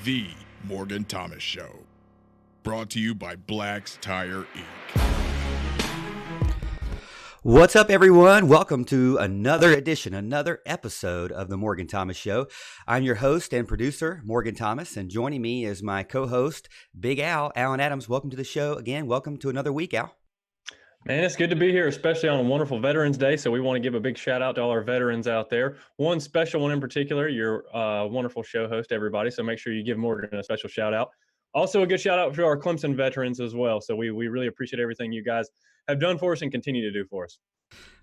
The Morgan Thomas Show. Brought to you by Black's Tire Inc. What's up, everyone? Welcome to another episode of The Morgan Thomas Show. I'm your host and producer, Morgan Thomas, and joining me is my co-host, Big Al, Alan Adams. Welcome to the show again. Welcome to another week, Al. Man, it's good to be here, especially on a wonderful Veterans Day. So we want to give a big shout out to all our veterans out there. One special one in particular, you're a wonderful show host, everybody. So make sure you give Morgan a special shout out. Also, a good shout out to our Clemson veterans as well. So we really appreciate everything you guys have done for us and continue to do for us.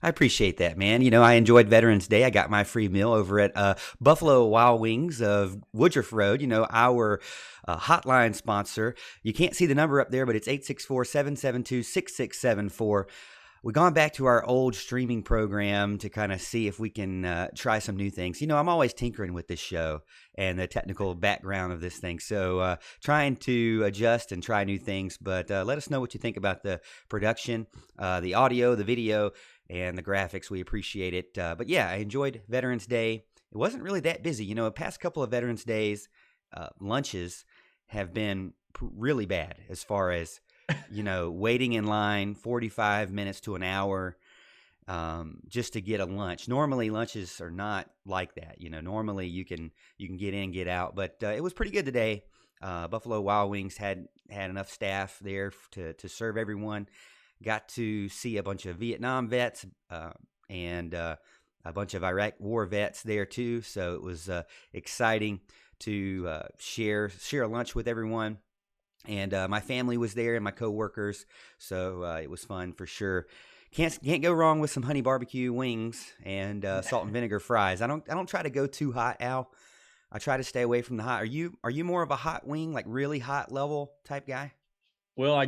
I appreciate that, man. You know, I enjoyed Veterans Day. I got my free meal over at Buffalo Wild Wings of Woodruff Road, you know, our hotline sponsor. You can't see the number up there, but it's 864-772-6674. We've gone back to our old streaming program to kind of see if we can try some new things. You know, I'm always tinkering with this show and the technical background of this thing. So trying to adjust and try new things. But let us know what you think about the production, the audio, the video, and the graphics. We appreciate it. But yeah, I enjoyed Veterans Day. It wasn't really that busy. You know, the past couple of Veterans Days, lunches have been really bad as far as, you know, waiting in line 45 minutes to an hour just to get a lunch. Normally, lunches are not like that. You know, normally you can get in, get out. But it was pretty good today. Buffalo Wild Wings had enough staff there to serve everyone. Got to see a bunch of Vietnam vets and a bunch of Iraq war vets there too. So it was exciting to share lunch with everyone. And my family was there and my coworkers, so it was fun for sure. Can't go wrong with some honey barbecue wings and salt and vinegar fries. I don't try to go too hot, Al. I try to stay away from the hot. Are you more of a hot wing, like really hot level type guy? Well, I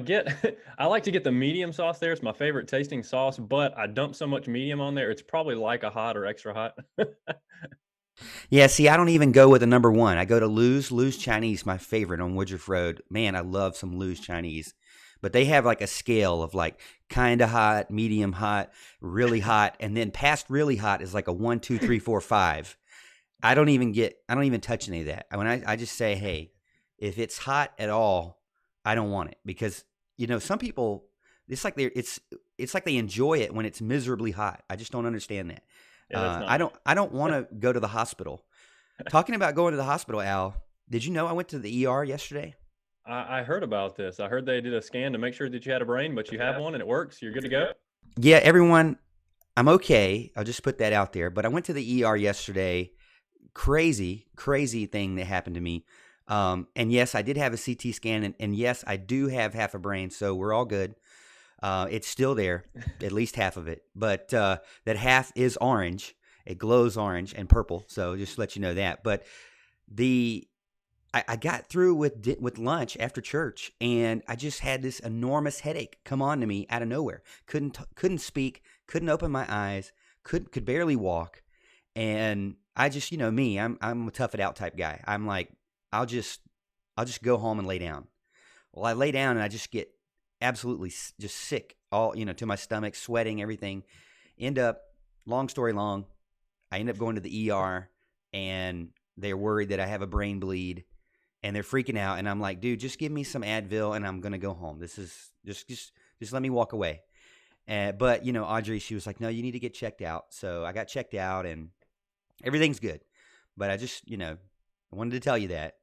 like to get the medium sauce there. It's my favorite tasting sauce, but I dump so much medium on there. It's probably like a hot or extra hot. Yeah, see, I don't even go with a number one. I go to Lou's Chinese, my favorite on Woodruff Road. Man, I love some Lou's Chinese. But they have like a scale of like kind of hot, medium hot, really hot, and then past really hot is like a 1, 2, 3, 4, 5. I don't even touch any of that. I just say, hey, if it's hot at all, I don't want it, because you know some people it's like they enjoy it when it's miserably hot. I just don't understand that. Yeah, I don't want to go to the hospital. Talking about going to the hospital, Al, did you know I went to the ER yesterday? I heard about this. I heard they did a scan to make sure that you had a brain, but you have one and it works. You're good to go. Yeah, everyone, I'm okay. I'll just put that out there. But I went to the ER yesterday. Crazy thing that happened to me. And yes, I did have a CT scan, and yes, I do have half a brain, so we're all good. It's still there, at least half of it, but that half is orange. It glows orange and purple, so just to let you know that. But I got through with lunch after church, and I just had this enormous headache come on to me out of nowhere. Couldn't speak, couldn't open my eyes, could barely walk, and I just, you know me, I'm a tough it out type guy. I'm like, I'll just go home and lay down. Well, I lay down and I just get absolutely just sick, all, you know, to my stomach, sweating, everything. Long story long, I end up going to the ER, and they're worried that I have a brain bleed, and they're freaking out. And I'm like, dude, just give me some Advil, and I'm gonna go home. This is just let me walk away. But you know, Audrey, she was like, no, you need to get checked out. So I got checked out, and everything's good. But I just, you know, I wanted to tell you that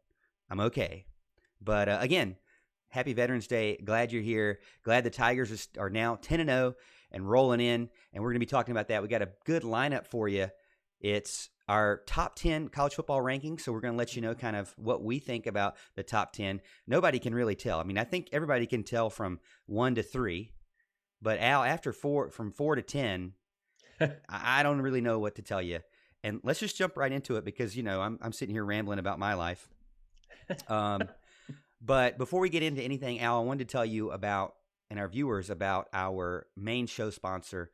I'm okay. But again, happy Veterans Day. Glad you're here. Glad the Tigers are now 10-0 and rolling in. And we're going to be talking about that. We got a good lineup for you. It's our top 10 college football rankings. So we're going to let you know kind of what we think about the top 10. Nobody can really tell. I mean, I think everybody can tell from 1 to 3. But Al, from 4 to 10, I don't really know what to tell you. And let's just jump right into it, because, you know, I'm sitting here rambling about my life. But before we get into anything, Al, I wanted to tell you about, and our viewers, about our main show sponsor.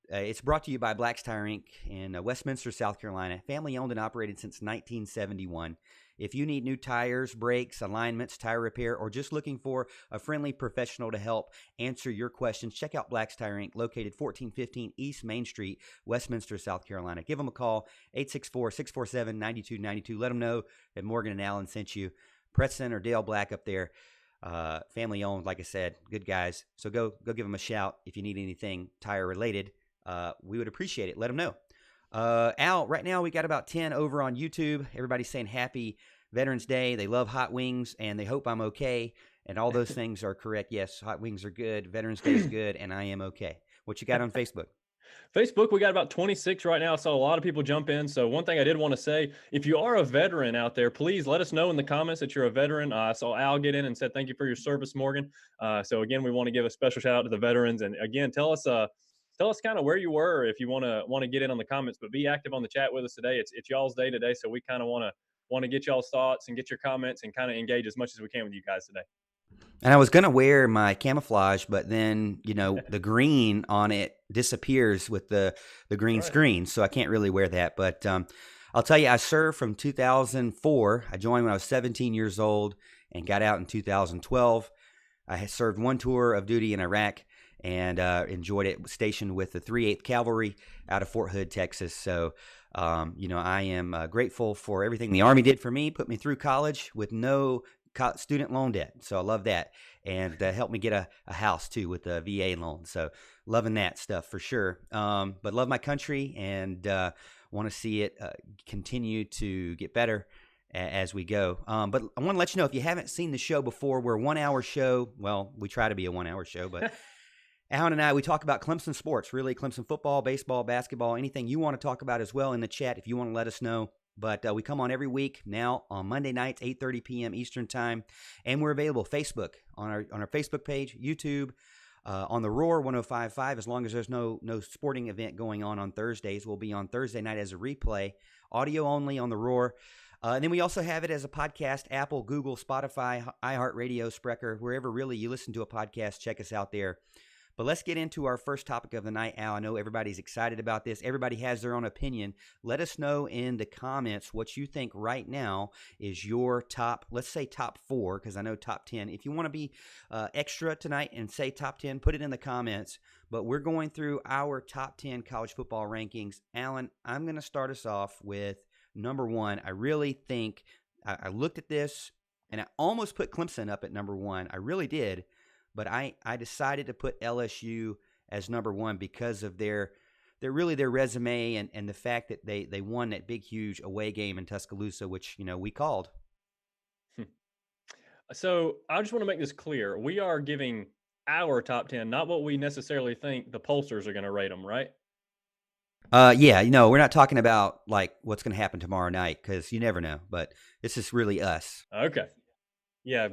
It's brought to you by Black's Tire Inc. in Westminster, South Carolina. Family owned and operated since 1971. If you need new tires, brakes, alignments, tire repair, or just looking for a friendly professional to help answer your questions, check out Black's Tire Inc., located 1415 East Main Street, Westminster, South Carolina. Give them a call, 864-647-9292. Let them know that Morgan and Allen sent you. Preston or Dale Black up there, family owned, like I said, good guys. So go give them a shout if you need anything tire related. We would appreciate it. Let them know. Al, right now we got about 10 over on YouTube. Everybody's saying happy Veterans Day. They love hot wings and they hope I'm okay. And all those things are correct. Yes, hot wings are good. Veterans Day is good, and I am okay. What you got on Facebook? Facebook, we got about 26 right now. I saw a lot of people jump in. So one thing I did want to say, if you are a veteran out there, please let us know in the comments that you're a veteran. I saw Al get in and said, thank you for your service, Morgan. So again, we want to give a special shout out to the veterans. And again, tell us kind of where you were if you want to get in on the comments, but be active on the chat with us today. It's y'all's day today. So we kind of want to get y'all's thoughts and get your comments and kind of engage as much as we can with you guys today. And I was going to wear my camouflage, but then, the green on it disappears with the green screen. So I can't really wear that. But I'll tell you, I served from 2004. I joined when I was 17 years old and got out in 2012. I had served one tour of duty in Iraq and enjoyed it. Stationed with the 3/8th Cavalry out of Fort Hood, Texas. So, I am grateful for everything the Army did for me, put me through college with no student loan debt. So I love that. And helped me get a house too with the VA loan. So loving that stuff for sure. But love my country and want to see it continue to get better as we go. But I want to let you know, if you haven't seen the show before, we're a 1 hour show. Well, we try to be a 1 hour show, but Alan and I, we talk about Clemson sports, really Clemson football, baseball, basketball, anything you want to talk about as well in the chat if you want to let us know. But we come on every week now on Monday nights, 8:30 p.m. Eastern time. And we're available Facebook on our Facebook page, YouTube, on the Roar 105.5. As long as there's no sporting event going on Thursdays, we'll be on Thursday night as a replay, audio only on the Roar. And then we also have it as a podcast, Apple, Google, Spotify, iHeartRadio, Spreaker, wherever really you listen to a podcast, check us out there. But let's get into our first topic of the night, Al. I know everybody's excited about this. Everybody has their own opinion. Let us know in the comments what you think right now is your top, let's say top 4, because I know top 10. If you want to be extra tonight and say top 10, put it in the comments. But we're going through our top 10 college football rankings. Alan, I'm going to start us off with number 1. I really think I looked at this, and I almost put Clemson up at number 1. I really did. But I decided to put LSU as number 1 because of their resume and the fact that they won that big, huge away game in Tuscaloosa, which, we called. So I just want to make this clear. We are giving our top 10, not what we necessarily think the pollsters are going to rate them, right? Yeah, we're not talking about like what's going to happen tomorrow night because you never know. But this is really us. Okay. Yeah,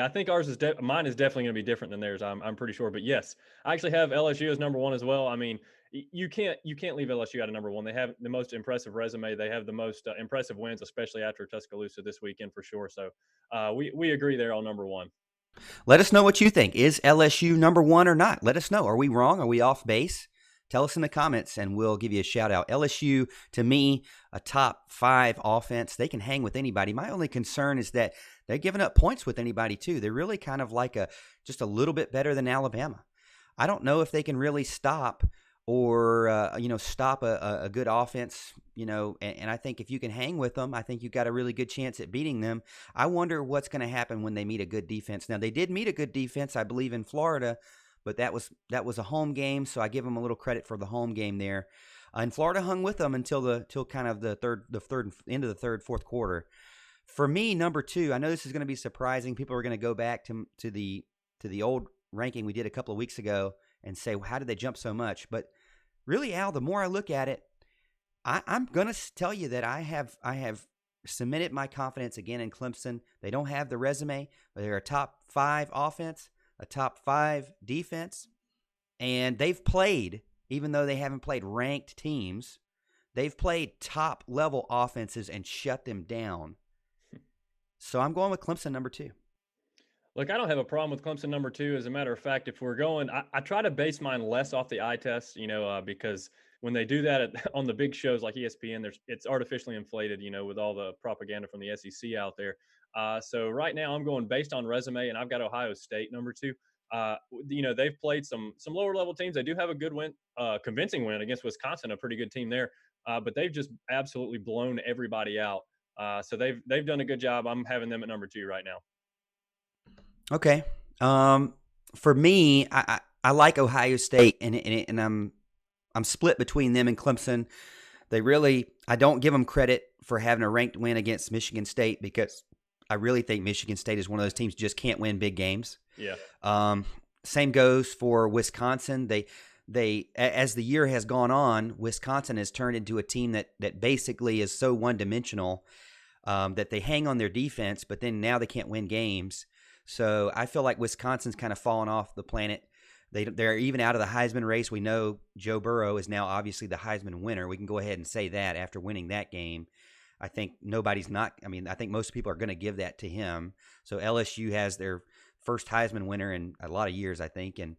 I think ours mine is definitely going to be different than theirs. I'm pretty sure, but yes, I actually have LSU as number 1 as well. I mean, you can't leave LSU out of number 1. They have the most impressive resume. They have the most impressive wins, especially after Tuscaloosa this weekend for sure. So we agree there on number 1. Let us know what you think. Is LSU number 1 or not? Let us know. Are we wrong? Are we off base? Tell us in the comments, and we'll give you a shout-out. LSU, to me, a top 5 offense. They can hang with anybody. My only concern is that they're giving up points with anybody, too. They're really kind of like just a little bit better than Alabama. I don't know if they can really stop or, stop a good offense, and I think if you can hang with them, I think you've got a really good chance at beating them. I wonder what's going to happen when they meet a good defense. Now, they did meet a good defense, I believe, in Florida, but that was a home game, so I give them a little credit for the home game there. And Florida hung with them until kind of the third end of the third, fourth quarter. For me, number 2, I know this is going to be surprising. People are going to go back to the old ranking we did a couple of weeks ago and say, well, how did they jump so much? But really, Al, the more I look at it, I'm going to tell you that I have cemented my confidence again in Clemson. They don't have the resume, but they're a top 5 offense, a top 5 defense, and they've played, even though they haven't played ranked teams, they've played top-level offenses and shut them down. So I'm going with Clemson number 2. Look, I don't have a problem with Clemson number 2. As a matter of fact, if we're going, I try to base mine less off the eye test, because when they do that on the big shows like ESPN, it's artificially inflated, with all the propaganda from the SEC out there. So right now I'm going based on resume, and I've got Ohio State number 2. They've played some lower level teams. They do have a good win, convincing win against Wisconsin, a pretty good team there. But they've just absolutely blown everybody out. So they've done a good job. I'm having them at number 2 right now. Okay. For me, I like Ohio State, and I'm split between them and Clemson. I don't give them credit for having a ranked win against Michigan State, because I really think Michigan State is one of those teams just can't win big games. Yeah. Same goes for Wisconsin. They as the year has gone on, Wisconsin has turned into a team that basically is so one-dimensional that they hang on their defense, but then now they can't win games. So I feel like Wisconsin's kind of fallen off the planet. They're even out of the Heisman race. We know Joe Burrow is now obviously the Heisman winner. We can go ahead and say that after winning that game. I think I think most people are going to give that to him. So LSU has their first Heisman winner in a lot of years, I think, and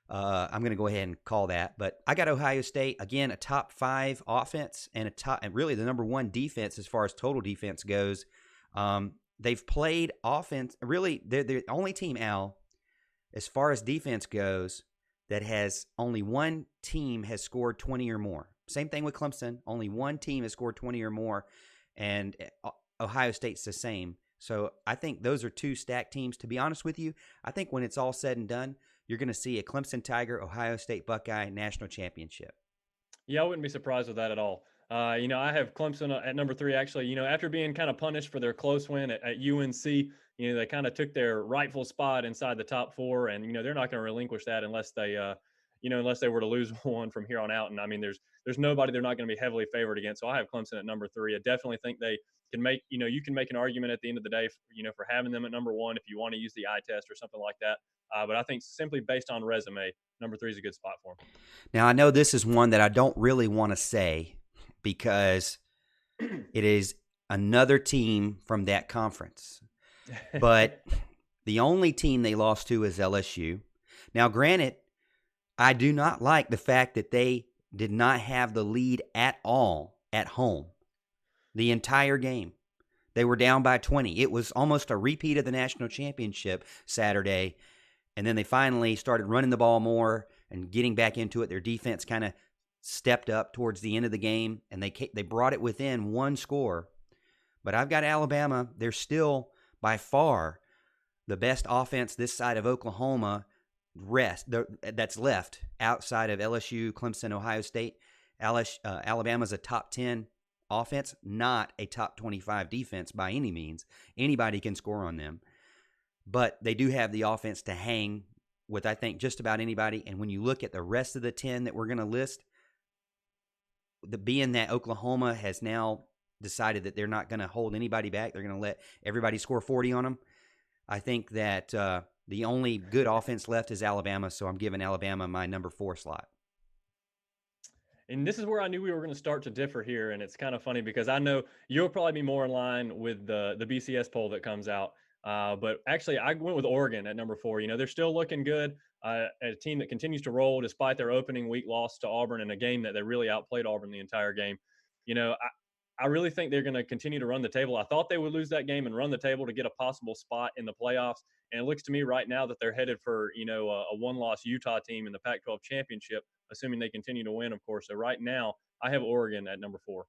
I'm going to go ahead and call that. But I got Ohio State, again, a top 5 offense and really the number 1 defense as far as total defense goes. They've played offense. Really, they're the only team, Al, as far as defense goes, that has only one team has scored 20 or more. Same thing with Clemson. Only one team has scored 20 or more, and Ohio State's the same. So I think those are 2 stacked teams. To be honest with you, I think when it's all said and done, you're going to see a Clemson Tiger, Ohio State Buckeye national championship. Yeah, I wouldn't be surprised with that at all. I have Clemson at number 3, actually. After being kind of punished for their close win at UNC, they kind of took their rightful spot inside the top 4, and, they're not going to relinquish that unless they were to lose one from here on out. And I mean, there's nobody they're not going to be heavily favored against. So I have Clemson at number 3. I definitely think they can make, you can make an argument at the end of the day, for having them at number 1 if you want to use the eye test or something like that. But I think simply based on resume, number 3 is a good spot for them. Now, I know this is one that I don't really want to say because it is another team from that conference. But the only team they lost to is LSU. Now, granted, I do not like the fact that they did not have the lead at all at home the entire game. They were down by 20. It was almost a repeat of the national championship Saturday, and then they finally started running the ball more and getting back into it. Their defense kind of stepped up towards the end of the game, and they brought it within 1 score. But I've got Alabama. They're still by far the best offense this side of Oklahoma that's left outside of LSU, Clemson, Ohio State. Alabama's a top 10 offense, not a top 25 defense by any means. Anybody can score on them. But they do have the offense to hang with, I think, just about anybody. And when you look at the rest of the 10 that we're going to list, being that Oklahoma has now decided that they're not going to hold anybody back, they're going to let everybody score 40 on them. I think that the only good offense left is Alabama, so I'm giving Alabama my number 4 slot. And this is where I knew we were going to start to differ here, and it's kind of funny because I know you'll probably be more in line with the BCS poll that comes out. But actually, I went with Oregon at number 4. They're still looking good. A team that continues to roll despite their opening week loss to Auburn in a game that they really outplayed Auburn the entire game. I really think they're going to continue to run the table. I thought they would lose that game and run the table to get a possible spot in the playoffs. And it looks to me right now that they're headed for, a 1-loss Utah team in the Pac-12 championship, assuming they continue to win, of course. So right now, I have Oregon at number 4.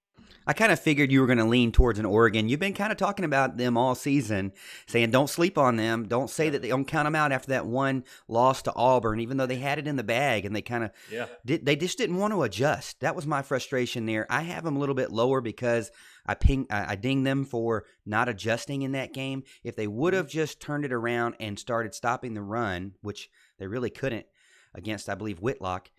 I kind of figured you were going to lean towards an Oregon. You've been kind of talking about them all season, saying don't sleep on them. Don't say that they don't count them out after that 1 loss to Auburn, even though they had it in the bag and they kind of they just didn't want to adjust. That was my frustration there. I have them a little bit lower because I ding them for not adjusting in that game. If they would have just turned it around and started stopping the run, which they really couldn't against, I believe, Whitlock.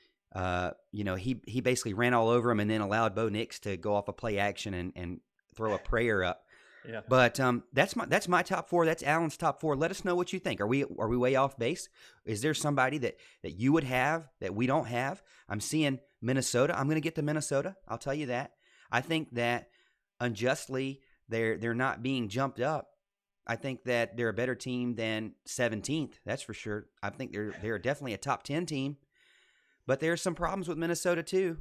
He basically ran all over him and then allowed Bo Nix to go off a play action and throw a prayer up. Yeah. But that's my top 4. That's Alan's top 4. Let us know what you think. Are we way off base? Is there somebody that you would have that we don't have? I'm seeing Minnesota. I'm going to get to Minnesota. I'll tell you that. I think that unjustly they're not being jumped up. I think that they're a better team than 17th. That's for sure. I think they're definitely a top 10 team. But there's some problems with Minnesota too.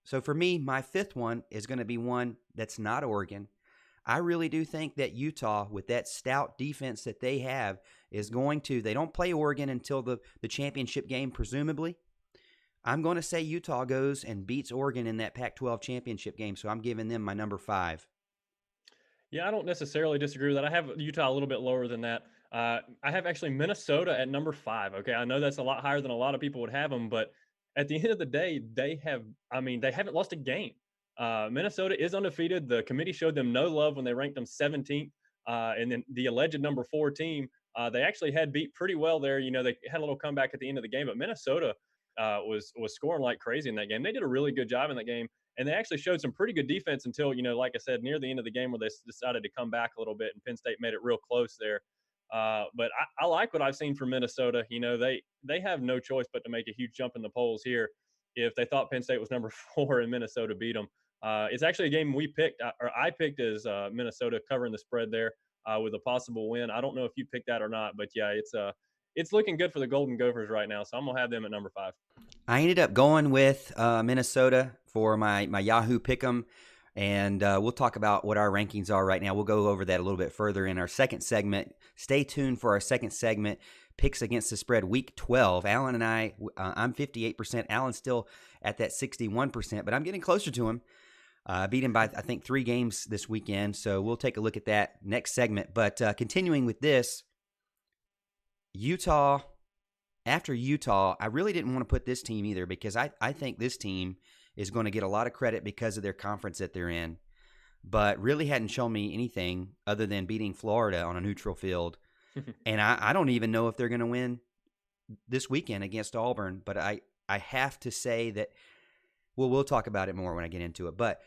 So for me, my fifth one is going to be one that's not Oregon. I really do think that Utah, with that stout defense that they have, is going to – they don't play Oregon until the championship game, presumably. I'm going to say Utah goes and beats Oregon in that Pac-12 championship game, so I'm giving them my number 5. Yeah, I don't necessarily disagree with that. I have Utah a little bit lower than that. I have actually Minnesota at number 5. Okay, I know that's a lot higher than a lot of people would have them, but at the end of the day, they haven't lost a game. Minnesota is undefeated. The committee showed them no love when they ranked them 17th. And then the alleged number 4 team, they actually had beat pretty well there. You know, they had a little comeback at the end of the game, but Minnesota was scoring like crazy in that game. They did a really good job in that game. And they actually showed some pretty good defense until, you know, like I said, near the end of the game where they decided to come back a little bit and Penn State made it real close there. But I like what I've seen from Minnesota. You know, they have no choice but to make a huge jump in the polls here if they thought Penn State was number 4 and Minnesota beat them. It's actually a game we picked, or I picked as Minnesota covering the spread there with a possible win. I don't know if you picked that or not, but yeah, it's looking good for the Golden Gophers right now. So I'm going to have them at number 5. I ended up going with Minnesota for my Yahoo Pick'em, and we'll talk about what our rankings are right now. We'll go over that a little bit further in our second segment. Stay tuned for our second segment, Picks Against the Spread, Week 12. Alan and I'm 58%. Alan's still at that 61%, but I'm getting closer to him. Beat him by, I think, 3 games this weekend, so we'll take a look at that next segment. But continuing with this, Utah, after Utah, I really didn't want to put this team either because I think this team is going to get a lot of credit because of their conference that they're in, but really hadn't shown me anything other than beating Florida on a neutral field. And I don't even know if they're going to win this weekend against Auburn, but I have to say that, well, we'll talk about it more when I get into it. But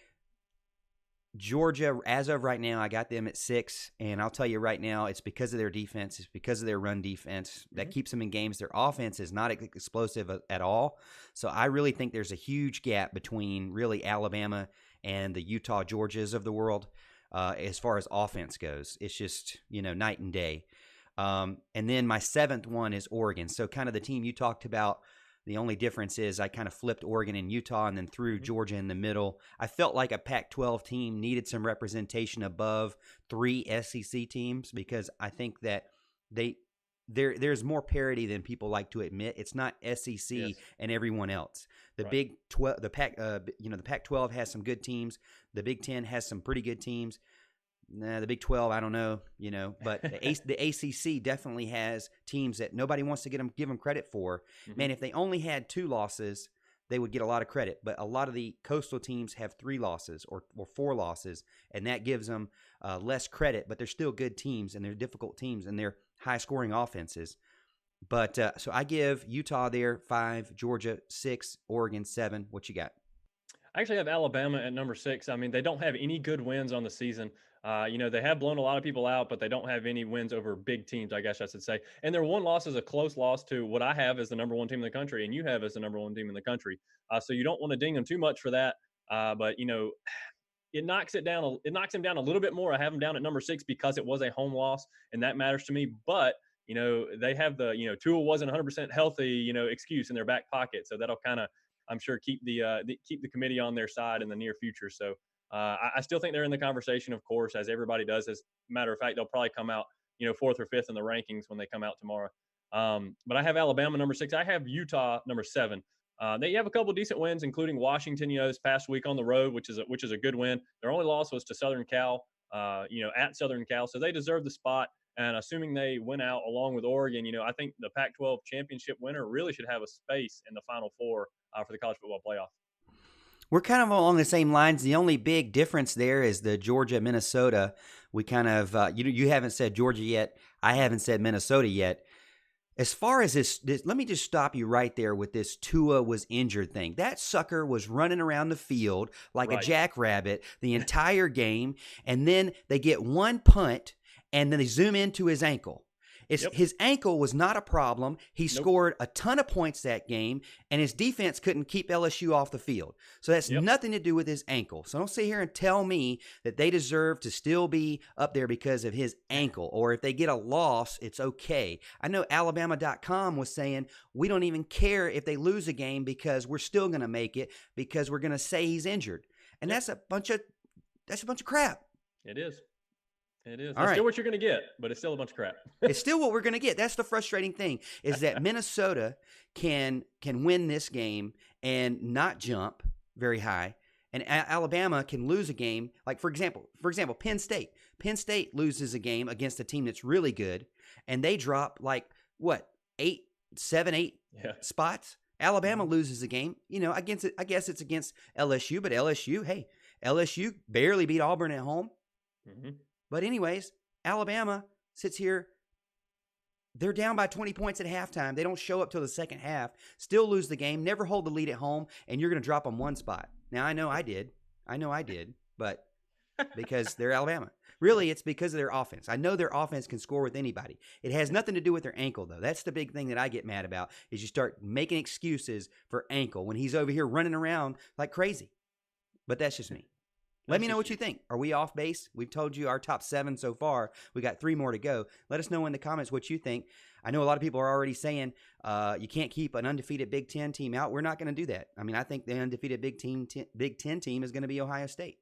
Georgia, as of right now, I got them at 6, and I'll tell you right now, it's because of their defense. It's because of their run defense that keeps them in games. Their offense is not explosive at all. So I really think there's a huge gap between really Alabama and the Utah Georgias of the world as far as offense goes. It's just, night and day. And then my 7th one is Oregon. So kind of the team you talked about. The only difference is I kind of flipped Oregon and Utah and then threw Georgia in the middle. I felt like a Pac-12 team needed some representation above 3 SEC teams because I think that there's more parity than people like to admit. It's not SEC and everyone else. The Big 12, the Pac-12 has some good teams. The Big 10 has some pretty good teams. The Big 12, I don't know, but the ACC definitely has teams that nobody wants to give them credit for. Man, if they only had 2 losses, they would get a lot of credit. But a lot of the coastal teams have 3 losses or 4 losses, and that gives them less credit. But they're still good teams, and they're difficult teams, and they're high-scoring offenses. But so I give Utah there 5, Georgia 6, Oregon 7. What you got? I actually have Alabama at number 6. I mean, they don't have any good wins on the season. They have blown a lot of people out, but they don't have any wins over big teams, I guess I should say. And their one loss is a close loss to what I have as the number 1 team in the country, and you have as the number 1 team in the country. So you don't want to ding them too much for that. But it knocks them down a little bit more. I have them down at number 6 because it was a home loss, and that matters to me. But they have the Tua wasn't 100% healthy, excuse in their back pocket, so that'll kind of, I'm sure, keep the committee on their side in the near future. So I still think they're in the conversation, of course, as everybody does. As a matter of fact, they'll probably come out, 4th or 5th in the rankings when they come out tomorrow. But I have Alabama number 6. I have Utah number 7. They have a couple decent wins, including Washington, this past week on the road, which is a good win. Their only loss was to Southern Cal, at Southern Cal, so they deserve the spot. And assuming they win out along with Oregon, I think the Pac-12 championship winner really should have a space in the Final Four for the college football playoff. We're kind of along the same lines. The only big difference there is the Georgia-Minnesota. We kind of you haven't said Georgia yet. I haven't said Minnesota yet. As far as this, let me just stop you right there with this Tua was injured thing. That sucker was running around the field like a jackrabbit the entire game, and then they get one punt, and then they zoom into his ankle. His ankle was not a problem. He Nope. scored a ton of points that game, and his defense couldn't keep LSU off the field. So that's nothing to do with his ankle. So don't sit here and tell me that they deserve to still be up there because of his ankle, or if they get a loss, it's okay. I know Alabama.com was saying, we don't even care if they lose a game because we're still going to make it because we're going to say he's injured. And that's a bunch of crap. It is. It is. All That's right. still what you're going to get, but it's still a bunch of crap. It's still what we're going to get. That's the frustrating thing, is that Minnesota can win this game and not jump very high, and Alabama can lose a game. Like for example, Penn State. Penn State loses a game against a team that's really good, and they drop like what 7, 8 spots. Alabama loses a game. I guess it's against LSU, but LSU barely beat Auburn at home. Mm-hmm. But anyways, Alabama sits here. They're down by 20 points at halftime. They don't show up till the second half, still lose the game, never hold the lead at home, and you're going to drop them one spot. Now, I know I did, but because they're Alabama. Really, it's because of their offense. I know their offense can score with anybody. It has nothing to do with their ankle, though. That's the big thing that I get mad about, is you start making excuses for ankle when he's over here running around like crazy. But that's just me. Let me know what you think. Are we off base? We've told you our top 7 so far. We got 3 more to go. Let us know in the comments what you think. I know a lot of people are already saying you can't keep an undefeated Big Ten team out. We're not going to do that. I mean, I think the undefeated Big Ten team is going to be Ohio State.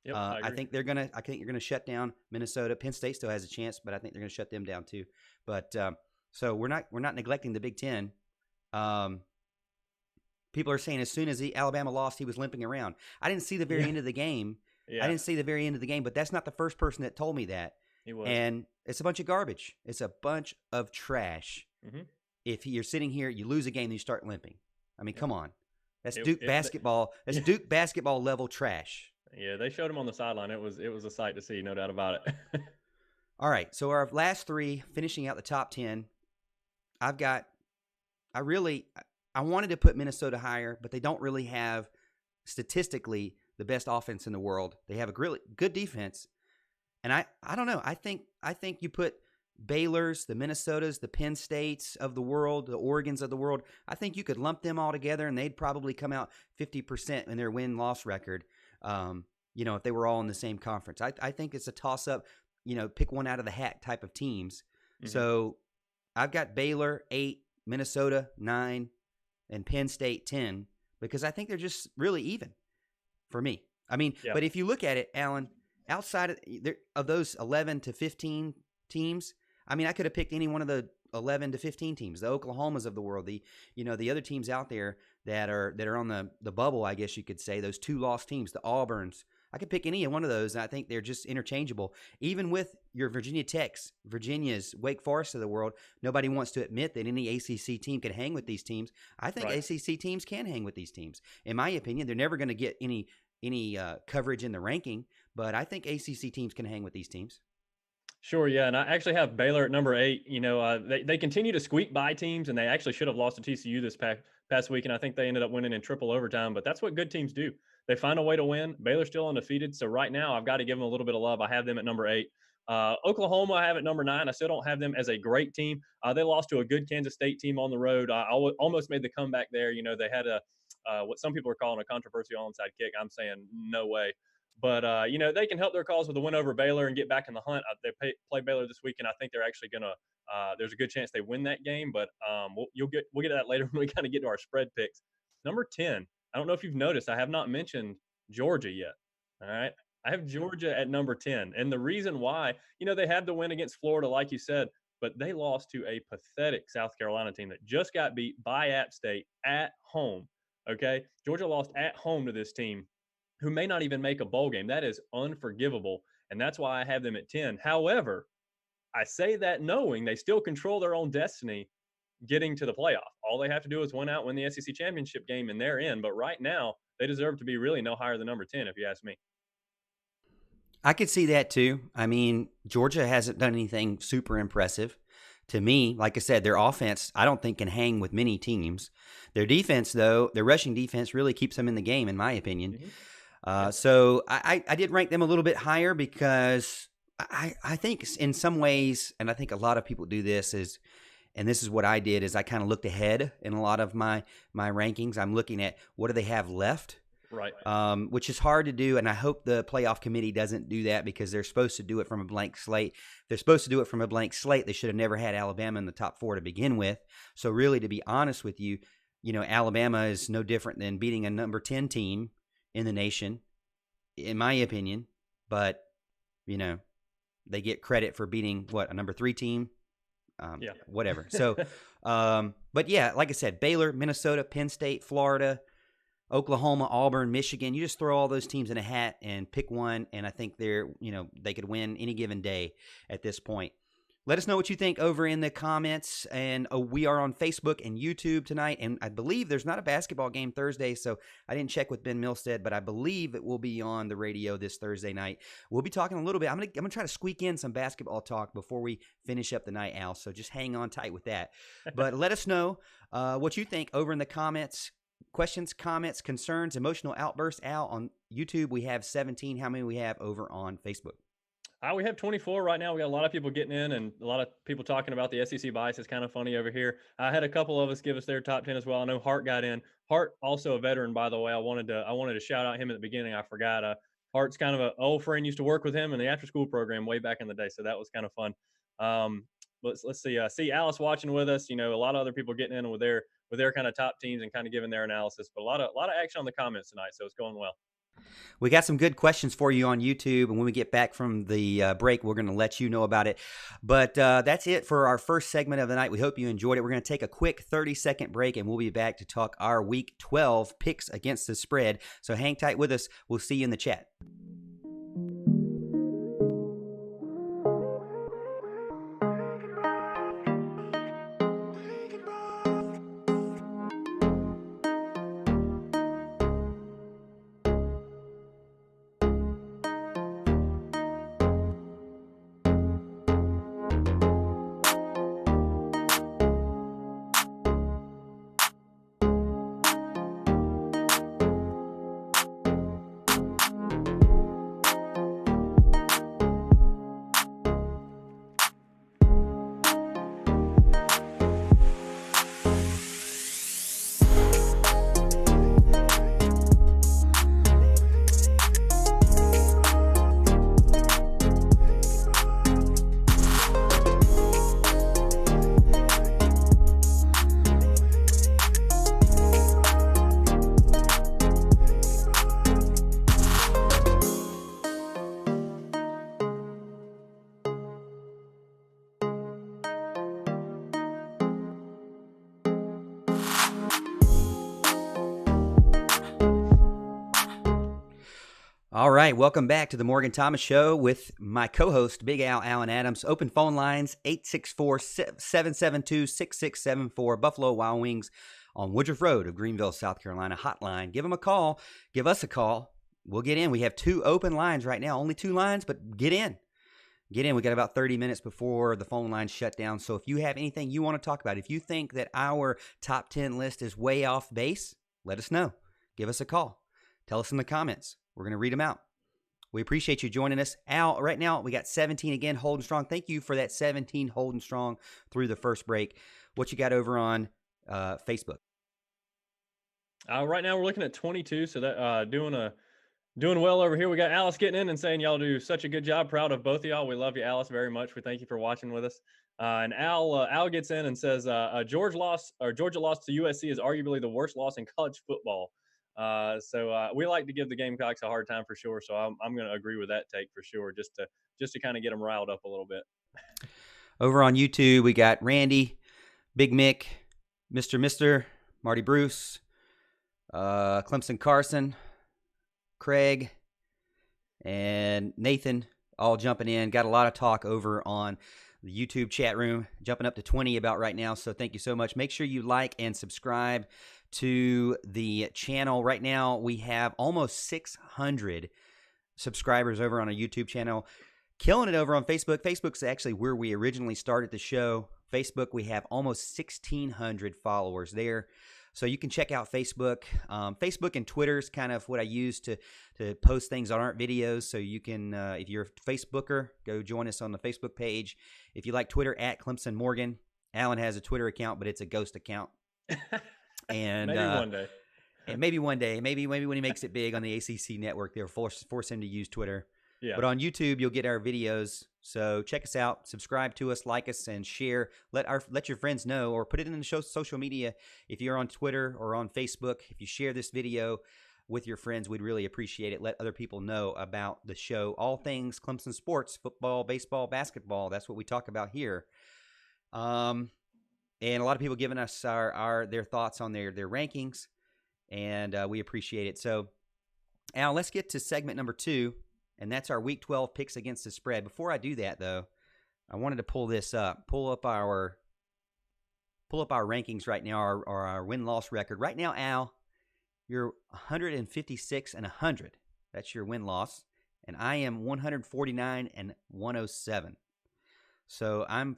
Yep, I think you're going to shut down Minnesota. Penn State still has a chance, but I think they're going to shut them down too. But so we're not neglecting the Big Ten. People are saying as soon as Alabama lost, he was limping around. I didn't see the very end of the game. Yeah. I didn't see the very end of the game, but that's not the first person that told me that. He was. And it's a bunch of garbage. It's a bunch of trash. Mm-hmm. If you're sitting here, you lose a game, and you start limping. I mean, come on. That's Duke basketball. That's Duke basketball level trash. Yeah, they showed him on the sideline. It was a sight to see, no doubt about it. All right, so our last 3, finishing out the top 10. I wanted to put Minnesota higher, but they don't really have statistically the best offense in the world. They have a really good defense. And I don't know. I think you put Baylor's, the Minnesotas, the Penn States of the world, the Oregons of the world, I think you could lump them all together and they'd probably come out 50% in their win-loss record, if they were all in the same conference. I think it's a toss-up, pick one out of the hat type of teams. Mm-hmm. So I've got Baylor 8, Minnesota 9, and Penn State 10, because I think they're just really even for me. I mean, But if you look at it, Alan, outside of those 11 to 15 teams, I mean, I could have picked any one of the 11 to 15 teams, the Oklahomas of the world, the other teams out there that are on the bubble, I guess you could say, those 2 lost teams, the Auburns. I could pick any one of those, and I think they're just interchangeable. Even with your Virginia Techs, Virginia's, Wake Forest of the world, nobody wants to admit that any ACC team can hang with these teams. I think ACC teams can hang with these teams. In my opinion, they're never going to get any coverage in the ranking, but I think ACC teams can hang with these teams. Sure, yeah, and I actually have Baylor at number 8. They continue to squeak by teams, and they actually should have lost to TCU this past week, and I think they ended up winning in triple overtime. But that's what good teams do. They find a way to win. Baylor's still undefeated, so right now I've got to give them a little bit of love. I have them at number 8. Oklahoma I have at number 9. I still don't have them as a great team. They lost to a good Kansas State team on the road. I almost made the comeback there. They had what some people are calling a controversial onside kick. I'm saying no way. But, they can help their cause with a win over Baylor and get back in the hunt. They play Baylor this week, and I think they're actually going to there's a good chance they win that game. But we'll get to that later when we kind of get to our spread picks. Number 10, I don't know if you've noticed, I have not mentioned Georgia yet. All right. I have Georgia at number 10. And the reason why, they had the win against Florida, like you said, but they lost to a pathetic South Carolina team that just got beat by App State at home. Okay. Georgia lost at home to this team who may not even make a bowl game. That is unforgivable. And that's why I have them at 10. However, I say that knowing they still control their own destiny getting to the playoff. All they have to do is win the SEC championship game, and they're in. But right now, they deserve to be really no higher than number 10, if you ask me. I could see that too. I mean, Georgia hasn't done anything super impressive. To me, like I said, their offense, I don't think can hang with many teams. Their defense, though, their rushing defense really keeps them in the game, in my opinion. Mm-hmm. So I did rank them a little bit higher because I think in some ways, and I think a lot of people do this, and this is what I did, is I kind of looked ahead in a lot of my rankings. I'm looking at what do they have left, Right. which is hard to do, and I hope the playoff committee doesn't do that because they're supposed to do it from a blank slate. If they're supposed to do it from a blank slate, they should have never had Alabama in the top 4 to begin with. So really, to be honest with you, Alabama is no different than beating a number 10 team in the nation, in my opinion. But, they get credit for beating, a number 3 team? Whatever. So, but yeah, like I said, Baylor, Minnesota, Penn State, Florida, Oklahoma, Auburn, Michigan. You just throw all those teams in a hat and pick one, and I think they could win any given day at this point. Let us know what you think over in the comments, and we are on Facebook and YouTube tonight, and I believe there's not a basketball game Thursday, so I didn't check with Ben Milstead, but I believe it will be on the radio this Thursday night. We'll be talking a little bit. I'm gonna try to squeak in some basketball talk before we finish up the night, Al, so just hang on tight with that. But let us know what you think over in the comments. Questions, comments, concerns, emotional outbursts. Al, on YouTube, we have 17. How many we have over on Facebook? We have 24 right now. We got a lot of people getting in and a lot of people talking about the SEC bias. It's kind of funny over here. I had a couple of us give us their top 10 as well. I know Hart got in. Hart, also a veteran, by the way. I wanted to shout out him at the beginning. I forgot. Hart's kind of an old friend. Used to work with him in the after-school program way back in the day, so that was kind of fun. Let's see. See Alice watching with us. A lot of other people getting in with their kind of top teams and kind of giving their analysis. But a lot of action on the comments tonight, so it's going well. We got some good questions for you on YouTube, and when we get back from the break, we're going to let you know about it. But that's it for our first segment of the night. We hope you enjoyed it. We're going to take a quick 30-second break, and we'll be back to talk our Week 12 picks against the spread. So hang tight with us. We'll see you in the chat. All right, welcome back to the Morgan Thomas Show with my co-host, Big Al, Alan Adams. Open phone lines, 864-772-6674, Buffalo Wild Wings on Woodruff Road of Greenville, South Carolina. Hotline. Give them a call. Give us a call. We'll get in. We have 2 open lines right now. Only 2 lines, but get in. Get in. We got about 30 minutes before the phone lines shut down. So if you have anything you want to talk about, if you think that our top 10 list is way off base, let us know. Give us a call. Tell us in the comments. We're going to read them out. We appreciate you joining us. Al, right now we got 17 again, holding strong. Thank you for that 17 holding strong through the first break. What you got over on Facebook? Right now we're looking at 22, so that doing well over here. We got Alice getting in and saying y'all do such a good job. Proud of both of y'all. We love you, Alice, very much. We thank you for watching with us. And Al gets in and says Georgia loss to USC is arguably the worst loss in college football. So we like to give the Gamecocks a hard time for sure. So I'm going to agree with that take for sure, just to kind of get them riled up a little bit. Over on YouTube, we got Randy, Big Mick, Mr. Marty Bruce, Clemson Carson, Craig, and Nathan all jumping in. Got a lot of talk over on the YouTube chat room, jumping up to 20 about right now. So thank you so much. Make sure you like and subscribe to the channel. Right now, we have almost 600 subscribers over on our YouTube channel. Killing it over on Facebook. Facebook's actually where we originally started the show. Facebook, we have almost 1,600 followers there. So you can check out Facebook. Facebook and Twitter is kind of what I use to post things that aren't videos. So you can, if you're a Facebooker, go join us on the Facebook page. If you like Twitter, at Clemson Morgan. Alan has a Twitter account, but it's a ghost account. And maybe one day. And maybe one day, maybe when he makes it big on the ACC network, they'll force him to use Twitter. Yeah. But on YouTube, you'll get our videos. So check us out, subscribe to us, like us, and share. Let your friends know, or put it in the social media. If you're on Twitter or on Facebook, if you share this video with your friends, we'd really appreciate it. Let other people know about the show. All things Clemson sports, football, baseball, basketball. That's what we talk about here. And a lot of people giving us their thoughts on their rankings, and we appreciate it. So, Al, let's get to segment number 2, and that's our Week 12 picks against the spread. Before I do that, though, I wanted to pull up our rankings right now, our win-loss record. Right now, Al, you're 156-100. That's your win-loss, and I am 149-107. So you're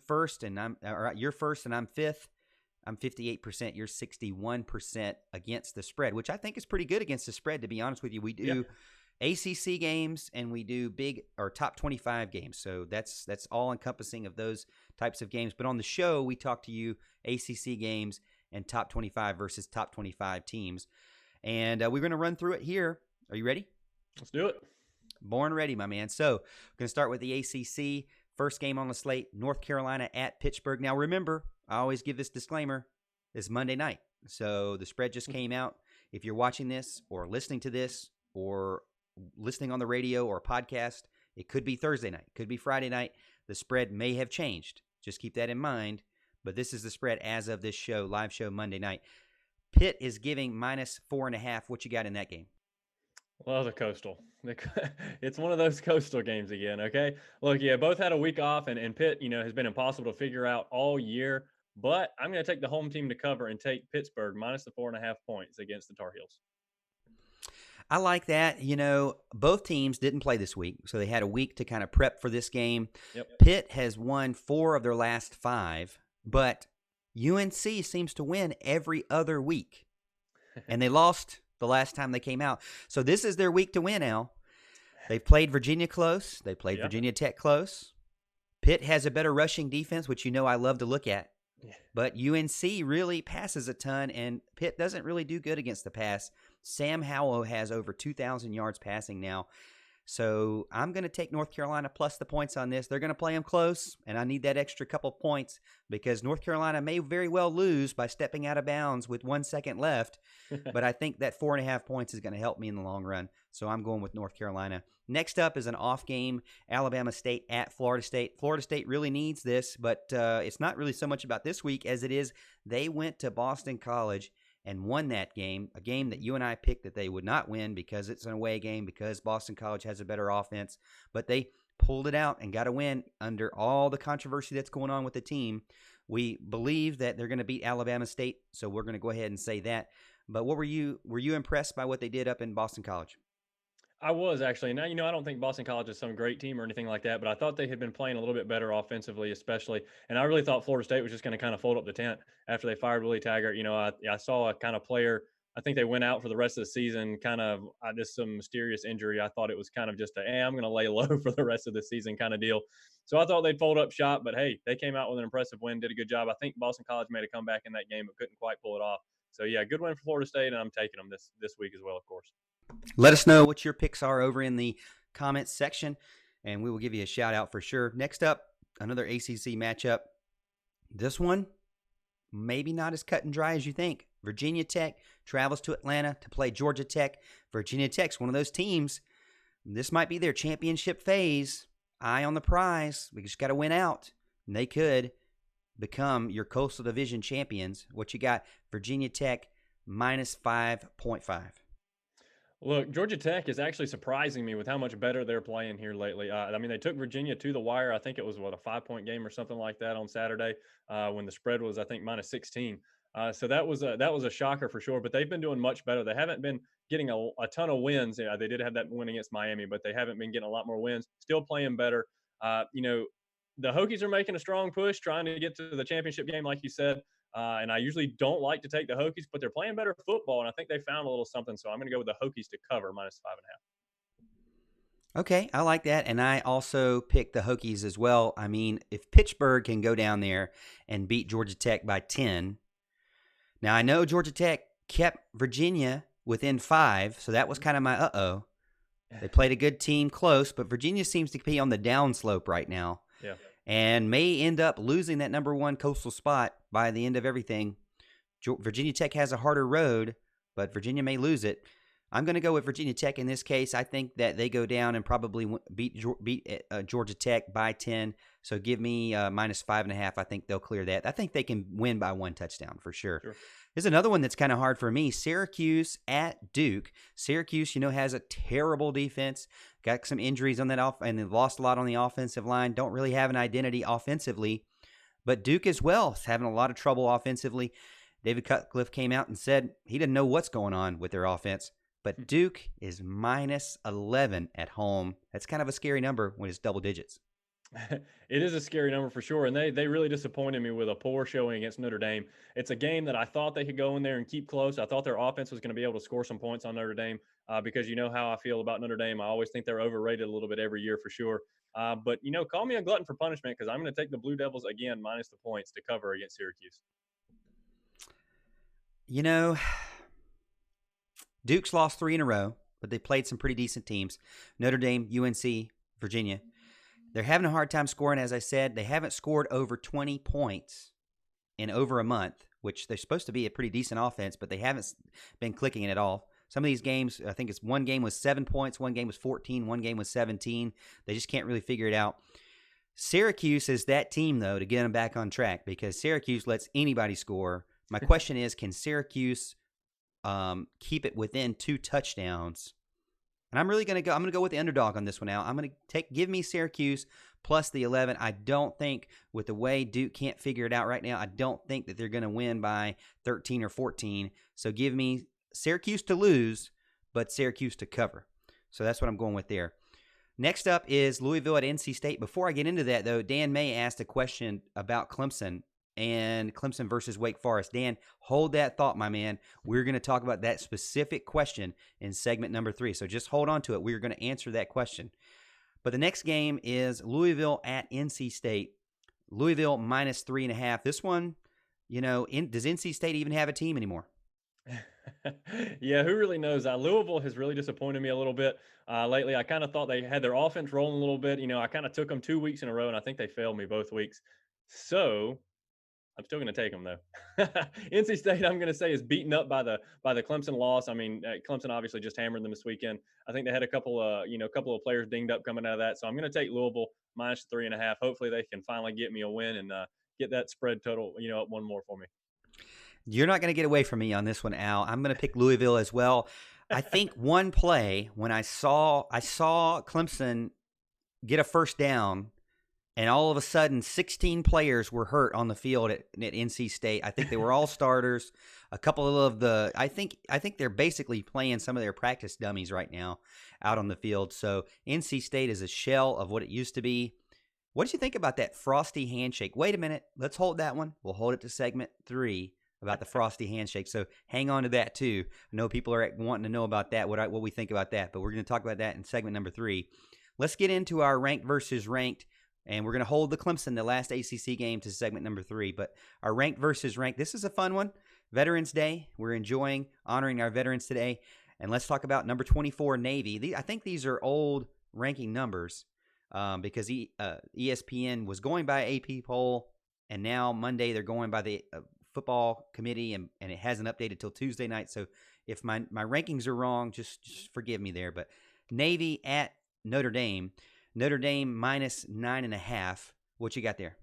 first and I'm fifth. I'm 58%. You're 61% against the spread, which I think is pretty good against the spread, to be honest with you. We do ACC games and we do big or top 25 games. So that's all encompassing of those types of games. But on the show, we talk to you ACC games and top 25 versus top 25 teams. And we're going to run through it here. Are you ready? Let's do it. Born ready, my man. So we're going to start with the ACC. First game on the slate, North Carolina at Pittsburgh. Now, remember, I always give this disclaimer. It's Monday night, so the spread just came out. If you're watching this or listening to this or listening on the radio or podcast, it could be Thursday night, could be Friday night. The spread may have changed. Just keep that in mind. But this is the spread as of this show, live show Monday night. Pitt is giving -4.5. What you got in that game? Well, the Coastal. It's one of those Coastal games again, okay? Look, yeah, both had a week off, and Pitt, has been impossible to figure out all year. But I'm going to take the home team to cover and take Pittsburgh minus the 4.5 points against the Tar Heels. I like that. Both teams didn't play this week, so they had a week to kind of prep for this game. Yep. Pitt has won 4 of their last 5, but UNC seems to win every other week, and they lost the last time they came out. So this is their week to win, Al. They've played Virginia close. They played Virginia Tech close. Pitt has a better rushing defense, which I love to look at. Yeah. But UNC really passes a ton, and Pitt doesn't really do good against the pass. Sam Howell has over 2,000 yards passing now. So I'm going to take North Carolina plus the points on this. They're going to play them close, and I need that extra couple points because North Carolina may very well lose by stepping out of bounds with 1 second left. But I think that 4.5 points is going to help me in the long run. So I'm going with North Carolina. Next up is an off game, Alabama State at Florida State. Florida State really needs this, but it's not really so much about this week as it is they went to Boston College and won that game, a game that you and I picked that they would not win because it's an away game, because Boston College has a better offense. But they pulled it out and got a win under all the controversy that's going on with the team. We believe that they're going to beat Alabama State, so we're going to go ahead and say that. But were you impressed by what they did up in Boston College? I was actually. Now, I don't think Boston College is some great team or anything like that, but I thought they had been playing a little bit better offensively, especially. And I really thought Florida State was just going to kind of fold up the tent after they fired Willie Taggart. I saw a kind of player. I think they went out for the rest of the season, kind of just some mysterious injury. I thought it was kind of just I'm going to lay low for the rest of the season kind of deal. So I thought they'd fold up shop, but hey, they came out with an impressive win, did a good job. I think Boston College made a comeback in that game, but couldn't quite pull it off. So yeah, good win for Florida State, and I'm taking them this week as well, of course. Let us know what your picks are over in the comments section, and we will give you a shout out for sure. Next up, another ACC matchup. This one, maybe not as cut and dry as you think. Virginia Tech travels to Atlanta to play Georgia Tech. Virginia Tech's one of those teams. This might be their championship phase. Eye on the prize. We just got to win out, and they could become your Coastal Division champions. What you got? Virginia Tech minus 5.5. Look, Georgia Tech is actually surprising me with how much better they're playing here lately. They took Virginia to the wire. I think it was, a 5-point game or something like that on Saturday when the spread was, I think, minus 16. So that was a shocker for sure. But they've been doing much better. They haven't been getting a ton of wins. They did have that win against Miami, but they haven't been getting a lot more wins. Still playing better. The Hokies are making a strong push, trying to get to the championship game, like you said. And I usually don't like to take the Hokies, but they're playing better football, and I think they found a little something. So I'm going to go with the Hokies to cover -5.5. Okay, I like that. And I also picked the Hokies as well. I mean, if Pittsburgh can go down there and beat Georgia Tech by 10. Now, I know Georgia Tech kept Virginia within 5, so that was kind of my uh-oh. They played a good team close, but Virginia seems to be on the downslope right now. Yeah. And may end up losing that number 1 coastal spot by the end of everything. Virginia Tech has a harder road, but Virginia may lose it. I'm going to go with Virginia Tech in this case. I think that they go down and probably beat Georgia Tech by 10. So give me -5.5. I think they'll clear that. I think they can win by 1 touchdown for sure. There's another one that's kind of hard for me. Syracuse at Duke. Syracuse, has a terrible defense. Got some injuries on that and they've lost a lot on the offensive line. Don't really have an identity offensively. But Duke as well is having a lot of trouble offensively. David Cutcliffe came out and said he didn't know what's going on with their offense. But Duke is -11 at home. That's kind of a scary number when it's double digits. It is a scary number for sure, and they really disappointed me with a poor showing against Notre Dame. It's a game that I thought they could go in there and keep close. I thought their offense was going to be able to score some points on Notre Dame because you know how I feel about Notre Dame. I always think they're overrated a little bit every year for sure. But, call me a glutton for punishment because I'm going to take the Blue Devils again minus the points to cover against Syracuse. Duke's lost 3 in a row, but they played some pretty decent teams. Notre Dame, UNC, Virginia. They're having a hard time scoring, as I said. They haven't scored over 20 points in over a month, which they're supposed to be a pretty decent offense, but they haven't been clicking it at all. Some of these games, I think one game was 7 points, one game was 14, one game was 17. They just can't really figure it out. Syracuse is that team, though, to get them back on track because Syracuse lets anybody score. My question is, can Syracuse keep it within 2 touchdowns? And I'm going to go with the underdog on this one now. I'm going to give me Syracuse plus the 11. I don't think with the way Duke can't figure it out right now, I don't think that they're going to win by 13 or 14. So give me Syracuse to lose, but Syracuse to cover. So that's what I'm going with there. Next up is Louisville at NC State. Before I get into that, though, Dan May asked a question about Clemson and Clemson versus Wake Forest. Dan, hold that thought, my man. We're going to talk about that specific question in segment number 3. So just hold on to it. We're going to answer that question. But the next game is Louisville at NC State. Louisville -3.5. This one, does NC State even have a team anymore? Yeah, who really knows? Louisville has really disappointed me a little bit lately. I kind of thought they had their offense rolling a little bit. I kind of took them 2 weeks in a row, and I think they failed me both weeks. So I'm still going to take them though. NC State, I'm going to say, is beaten up by the Clemson loss. I mean, Clemson obviously just hammered them this weekend. I think they had a couple of players dinged up coming out of that. So I'm going to take Louisville -3.5. Hopefully they can finally get me a win and get that spread total, up one more for me. You're not going to get away from me on this one, Al. I'm going to pick Louisville as well. I think one play when I saw Clemson get a first down, and all of a sudden 16 players were hurt on the field at NC State. I think they were all starters. A couple of I think they're basically playing some of their practice dummies right now out on the field. So NC State is a shell of what it used to be. What did you think about that frosty handshake? Wait a minute. Let's hold that one. We'll hold it to segment 3 about the frosty handshake. So hang on to that too. I know people are wanting to know about that, what we think about that, but we're going to talk about that in segment number 3. Let's get into our ranked versus ranked. And we're going to hold the Clemson, the last ACC game, to segment number 3. But our ranked versus ranked, this is a fun one. Veterans Day. We're enjoying honoring our veterans today. And let's talk about number 24, Navy. I think these are old ranking numbers because ESPN was going by AP poll, and now Monday they're going by the football committee, and it hasn't updated till Tuesday night. So if my rankings are wrong, just forgive me there. But Navy at Notre Dame. Notre Dame -9.5. What you got there?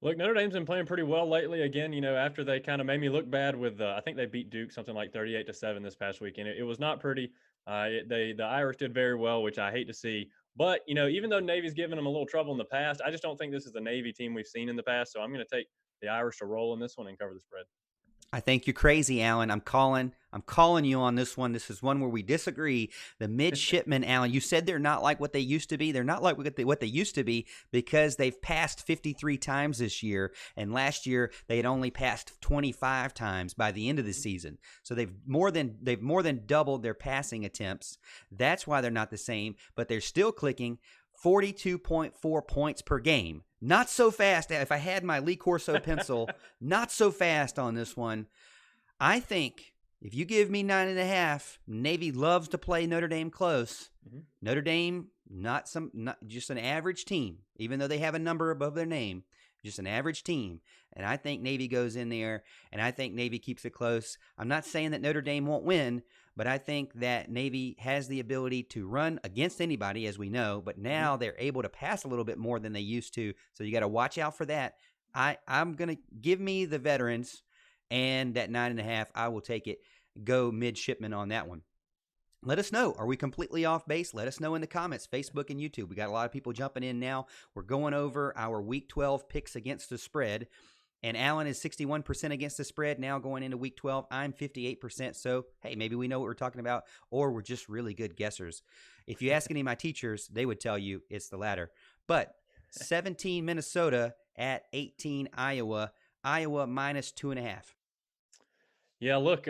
Look, Notre Dame's been playing pretty well lately. Again, after they kind of made me look bad with, I think they beat Duke something like 38-7 this past weekend. It was not pretty. The Irish did very well, which I hate to see. But, even though Navy's given them a little trouble in the past, I just don't think this is the Navy team we've seen in the past. So I'm going to take the Irish to roll in this one and cover the spread. I think you're crazy, Alan. I'm calling you on this one. This is one where we disagree. The midshipmen, Alan, you said they're not like what they used to be. They're not like what they used to be because they've passed 53 times this year, and last year they had only passed 25 times by the end of the season. So they've more than doubled their passing attempts. That's why they're not the same, but they're still clicking 42.4 points per game. Not so fast. If I had my Lee Corso pencil, not so fast on this one. I think if you give me 9.5, Navy loves to play Notre Dame close. Mm-hmm. Notre Dame, not just an average team, even though they have a number above their name, just an average team. And I think Navy goes in there, and I think Navy keeps it close. I'm not saying that Notre Dame won't win, but I think that Navy has the ability to run against anybody, as we know, but now they're able to pass a little bit more than they used to, so you got to watch out for that. I'm going to give me the veterans, and that 9.5, I will take it. Go midshipman on that one. Let us know. Are we completely off base? Let us know in the comments, Facebook and YouTube. We got a lot of people jumping in now. We're going over our Week 12 picks against the spread. And Alan is 61% against the spread now going into Week 12. I'm 58%. So, hey, maybe we know what we're talking about, or we're just really good guessers. If you ask any of my teachers, they would tell you it's the latter. But 17 Minnesota at 18 Iowa. Iowa minus 2.5. Yeah, look,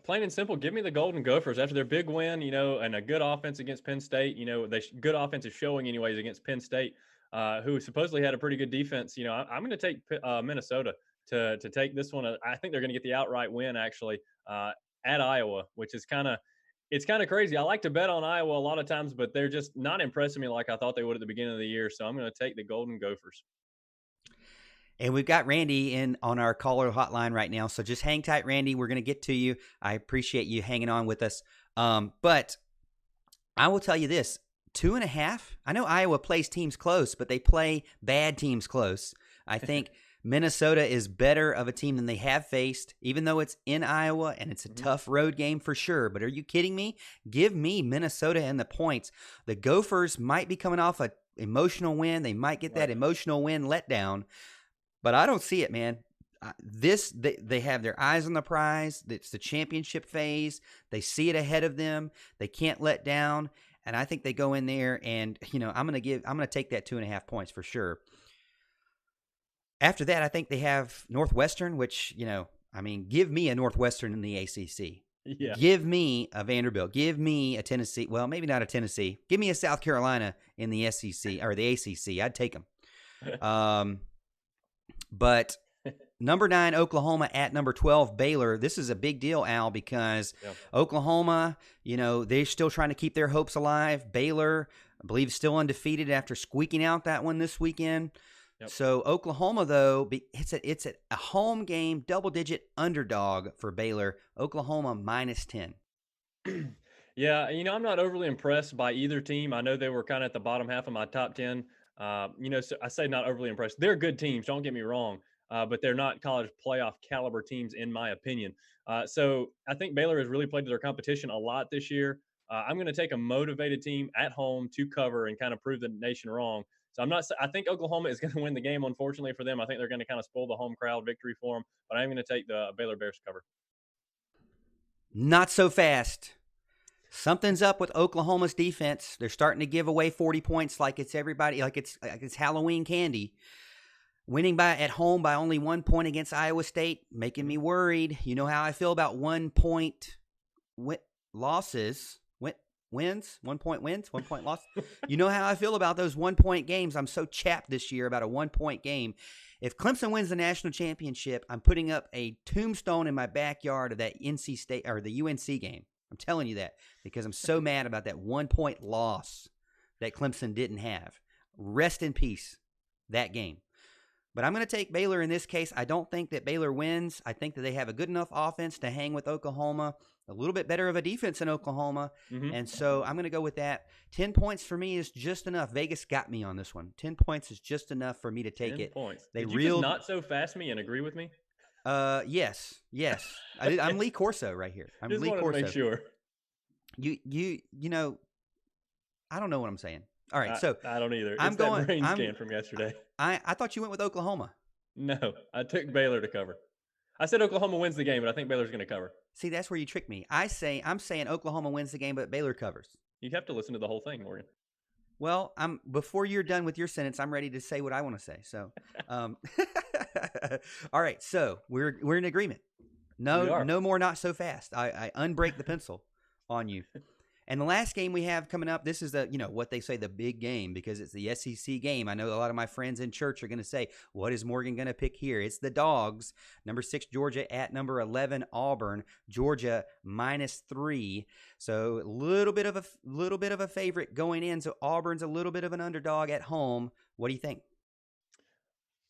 plain and simple, give me the Golden Gophers after their big win, and a good offense against Penn State. Good offensive showing anyways against Penn State, who supposedly had a pretty good defense. I'm going to take Minnesota to take this one. I think they're going to get the outright win actually at Iowa, which is kind of crazy. I like to bet on Iowa a lot of times, but they're just not impressing me like I thought they would at the beginning of the year. So I'm going to take the Golden Gophers. And we've got Randy in on our caller hotline right now. So just hang tight, Randy. We're going to get to you. I appreciate you hanging on with us. But I will tell you this, 2.5. I know Iowa plays teams close, but they play bad teams close. I think Minnesota is better of a team than they have faced, even though it's in Iowa and it's a tough road game for sure. But are you kidding me? Give me Minnesota and the points. The Gophers might be coming off an emotional win. They might get that emotional win let down. But I don't see it, man. They have their eyes on the prize. It's the championship phase. They see it ahead of them. They can't let down. And I think they go in there and, I'm going to take that 2.5 points for sure. After that, I think they have Northwestern, which, give me a Northwestern in the ACC. Yeah. Give me a Vanderbilt. Give me a Tennessee. Well, maybe not a Tennessee. Give me a South Carolina in the SEC or the ACC. I'd take them. But number 9, Oklahoma at number 12, Baylor. This is a big deal, Al, because Oklahoma, they're still trying to keep their hopes alive. Baylor, I believe, still undefeated after squeaking out that one this weekend. Yep. So Oklahoma, though, it's a home game, double-digit underdog for Baylor. Oklahoma minus 10. Yeah, I'm not overly impressed by either team. I know they were kind of at the bottom half of my top 10. So I say not overly impressed. They're good teams, don't get me wrong, but they're not college playoff caliber teams in my opinion. So I think Baylor has really played to their competition a lot this year. I'm going to take a motivated team at home to cover and kind of prove the nation wrong. So I think Oklahoma is going to win the game, unfortunately for them. I think they're going to kind of spoil the home crowd victory for them, but I'm going to take the Baylor Bears to cover. Not so fast. Something's up with Oklahoma's defense. They're starting to give away 40 points like it's Halloween candy. Winning at home by only 1 point against Iowa State, making me worried. You know how I feel about 1 point losses, wins, 1 point wins, 1 point loss. You know how I feel about those 1 point games. I'm so chapped this year about a 1 point game. If Clemson wins the national championship, I'm putting up a tombstone in my backyard of that NC State or the UNC game. I'm telling you that because I'm so mad about that 1 point loss that Clemson didn't have. Rest in peace, that game. But I'm going to take Baylor in this case. I don't think that Baylor wins. I think that they have a good enough offense to hang with Oklahoma, a little bit better of a defense in Oklahoma. And so I'm going to go with that. 10 points for me is just enough. Vegas got me on this one. 10 points is just enough for me to take 10 points. Did you just not so fast me and agree with me? Yes. I'm Lee Corso right here. I'm just Lee wanted Corso. to make sure. I don't know what I'm saying. All right, so I don't either. It's that brain scan from yesterday. I thought you went with Oklahoma. No, I took Baylor to cover. I said Oklahoma wins the game, but I think Baylor's going to cover. See, that's where you trick me. I'm saying Oklahoma wins the game, but Baylor covers. You have to listen to the whole thing, Morgan. Well, before you're done with your sentence, I'm ready to say what I want to say. So, all right. So we're in agreement. No more not so fast. I unbreak the pencil on you. And the last game we have coming up, this is what they say, the big game, because it's the SEC game. I know a lot of my friends in church are going to say, what is Morgan going to pick here? It's the Dogs, number 6 Georgia at number 11 Auburn. Georgia -3, so a little bit of a favorite going in. So Auburn's a little bit of an underdog at home. What do you think?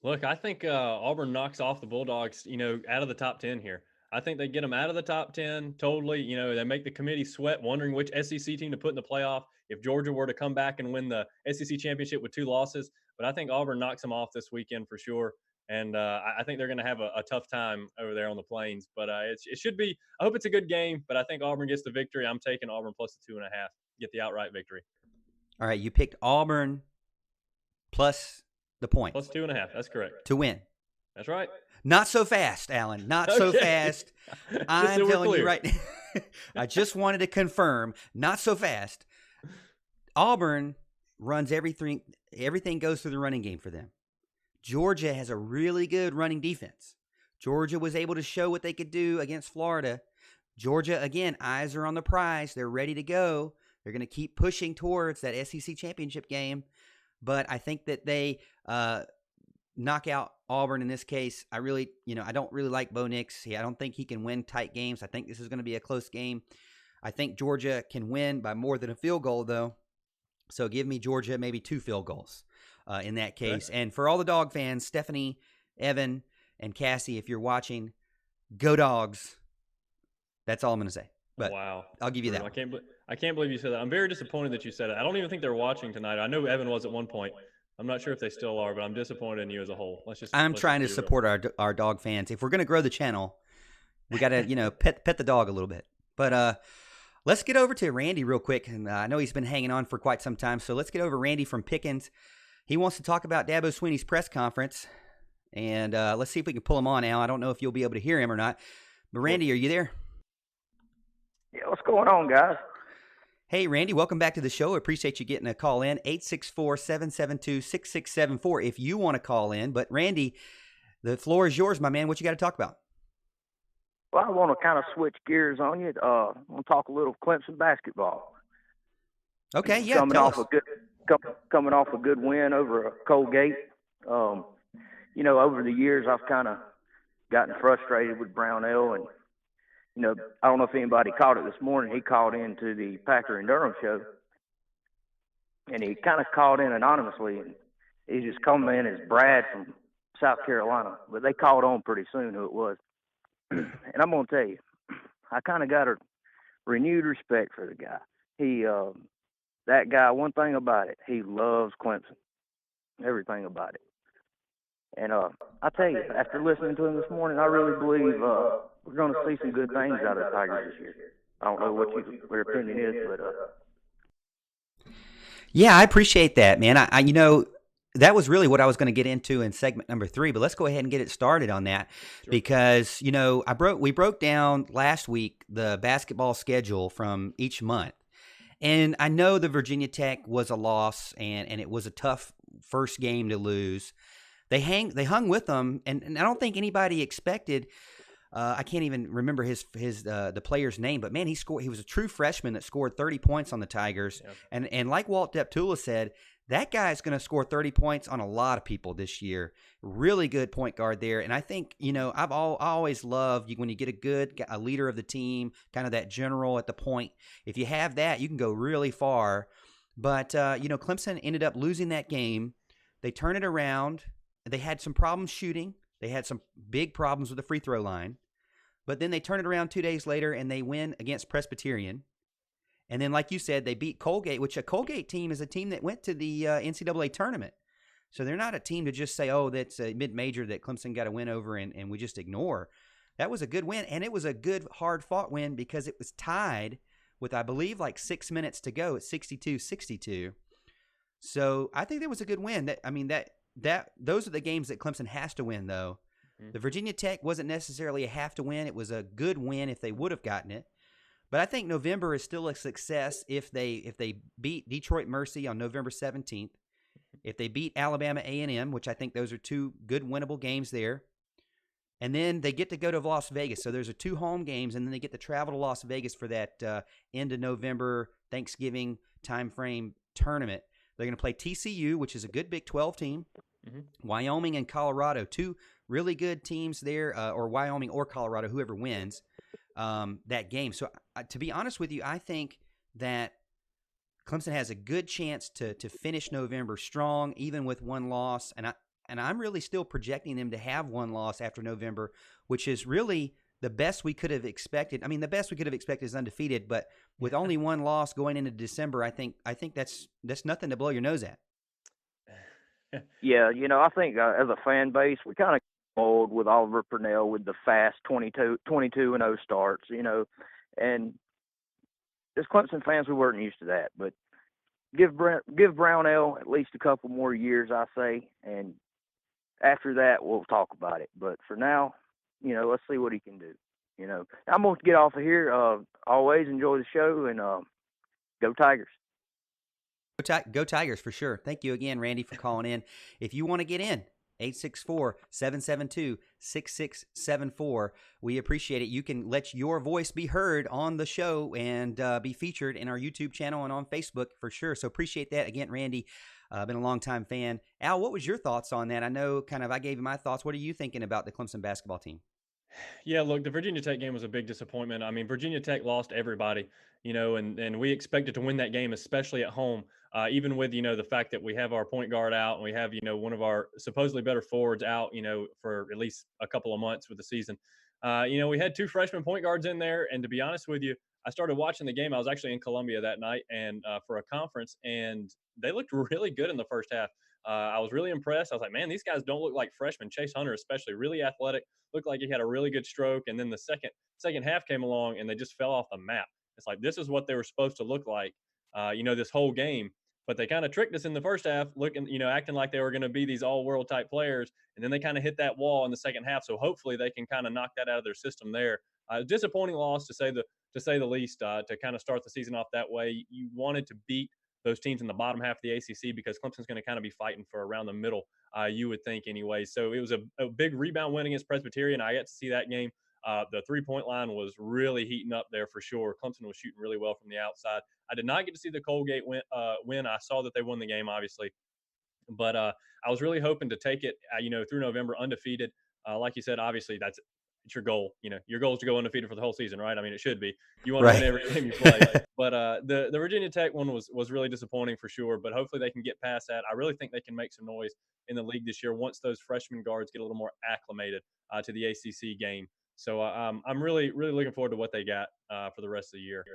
Look, I think Auburn knocks off the Bulldogs, out of the top 10 here. I think they get them out of the top 10 totally. They make the committee sweat wondering which SEC team to put in the playoff if Georgia were to come back and win the SEC championship with 2 losses. But I think Auburn knocks them off this weekend for sure. And I think they're going to have a tough time over there on the Plains. But it should be – I hope it's a good game. But I think Auburn gets the victory. I'm taking Auburn plus the 2.5, get the outright victory. All right, you picked Auburn plus the point. Plus 2.5, that's correct. To win. That's right. Not so fast, Alan. Not so fast. I'm telling you right now. I just wanted to confirm. Not so fast. Auburn runs everything. Everything goes through the running game for them. Georgia has a really good running defense. Georgia was able to show what they could do against Florida. Georgia, again, eyes are on the prize. They're ready to go. They're going to keep pushing towards that SEC championship game. But I think that they knock out Auburn in this case. I don't really like Bo Nix. I don't think he can win tight games. I think this is going to be a close game. I think Georgia can win by more than a field goal, though. So give me Georgia, maybe 2 field goals in that case. Okay. And for all the Dog fans, Stephanie, Evan, and Cassie, if you're watching, go Dogs. That's all I'm going to say. But wow, I'll give you that. I can't believe you said that. I'm very disappointed that you said it. I don't even think they're watching tonight. I know Evan was at one point. I'm not sure if they still are, but I'm disappointed in you as a whole. I'm trying to support our dog fans. If we're going to grow the channel, we got to pet the dog a little bit. But let's get over to Randy real quick. And I know he's been hanging on for quite some time, so let's get over Randy from Pickens. He wants to talk about Dabo Swinney's press conference, and let's see if we can pull him on now. I don't know if you'll be able to hear him or not, but Randy, are you there? Yeah, what's going on, guys? Hey, Randy, welcome back to the show. I appreciate you getting a call in, 864-772-6674 if you want to call in. But, Randy, the floor is yours, my man. What you got to talk about? Well, I want to kind of switch gears on you. I want to talk a little Clemson basketball. Okay, yeah, coming off a good win over Colgate. Over the years, I've kind of gotten frustrated with Brownell, and I don't know if anybody caught it this morning. He called into the Packer and Durham show, and he kind of called in anonymously, and he just called me in as Brad from South Carolina. But they called on pretty soon who it was. And I'm going to tell you, I kind of got a renewed respect for the guy. That guy, one thing about it, he loves Clemson, everything about it. And I tell you, after listening to him this morning, I really believe we're going to see some good things out of the Tigers this year. I don't know what your opinion is, but yeah, I appreciate that, man. I that was really what I was going to get into in segment number 3, but let's go ahead and get it started on that. Sure. Because we broke down last week the basketball schedule from each month, and I know the Virginia Tech was a loss, and it was a tough first game to lose. They hung with them, and I don't think anybody expected. I can't even remember the player's name, but man, he scored. He was a true freshman that scored 30 points on the Tigers, yeah. And like Walt Deptula said, that guy's going to score 30 points on a lot of people this year. Really good point guard there, and I think I always love when you get a leader of the team, kind of that general at the point. If you have that, you can go really far. But Clemson ended up losing that game. They turn it around. They had some problems shooting. They had some big problems with the free throw line. But then they turn it around 2 days later, and they win against Presbyterian. And then, like you said, they beat Colgate, which a Colgate team is a team that went to the NCAA tournament. So they're not a team to just say, oh, that's a mid-major that Clemson got a win over and we just ignore. That was a good win, and it was a good, hard-fought win because it was tied with, I believe, like 6 minutes to go at 62-62. So I think that was a good win. Those are the games that Clemson has to win, though. The Virginia Tech wasn't necessarily a have to win. It was a good win if they would have gotten it. But I think November is still a success if they beat Detroit Mercy on November 17th, if they beat Alabama A&M, which I think those are two good winnable games there. And then they get to go to Las Vegas. So there's 2 home games, and then they get to travel to Las Vegas for that end of November Thanksgiving timeframe tournament. They're going to play TCU, which is a good Big 12 team. Wyoming and Colorado, 2 really good teams there, or Wyoming or Colorado, whoever wins that game. So to be honest with you, I think that Clemson has a good chance to finish November strong, even with 1 loss. And I'm really still projecting them to have 1 loss after November, which is really the best we could have expected. I mean, the best we could have expected is undefeated, but with only 1 loss going into December, I think that's nothing to blow your nose at. Yeah, I think as a fan base, we kind of old with Oliver Purnell with the fast 22-0 starts, and as Clemson fans, we weren't used to that. But give Brownell at least a couple more years, I say, and after that, we'll talk about it. But for now, let's see what he can do. I'm going to get off of here. Always enjoy the show, and go Tigers. Go Tigers for sure. Thank you again, Randy, for calling in. If you want to get in, 864-772-6674. We appreciate it. You can let your voice be heard on the show and be featured in our YouTube channel and on Facebook for sure. So appreciate that. Again, Randy, been a long-time fan. Al, what was your thoughts on that? I know I gave you my thoughts. What are you thinking about the Clemson basketball team? Yeah, look, the Virginia Tech game was a big disappointment. I mean, Virginia Tech lost everybody, and we expected to win that game, especially at home, even with, the fact that we have our point guard out and we have, one of our supposedly better forwards out, for at least a couple of months with the season. We had 2 freshman point guards in there. And to be honest with you, I started watching the game. I was actually in Columbia that night and for a conference, and they looked really good in the first half. I was really impressed. I was like, man, these guys don't look like freshmen. Chase Hunter, especially, really athletic, looked like he had a really good stroke. And then the second half came along, and they just fell off the map. It's like, this is what they were supposed to look like, this whole game. But they kind of tricked us in the first half, acting like they were going to be these all-world type players. And then they kind of hit that wall in the second half. So hopefully they can kind of knock that out of their system there. Disappointing loss, to say the least, to kind of start the season off that way. You wanted to beat those teams in the bottom half of the ACC because Clemson's going to kind of be fighting for around the middle, you would think anyway. So it was a big rebound win against Presbyterian. I got to see that game. The 3-point line was really heating up there for sure. Clemson was shooting really well from the outside. I did not get to see the Colgate win. I saw that they won the game, obviously. But I was really hoping to take it, through November undefeated. Like you said, obviously it's your goal. Your goal is to go undefeated for the whole season, right? I mean, it should be. You want to win every game you play. But the Virginia Tech one was really disappointing for sure. But hopefully they can get past that. I really think they can make some noise in the league this year once those freshman guards get a little more acclimated to the ACC game. So I'm really, really looking forward to what they got for the rest of the year.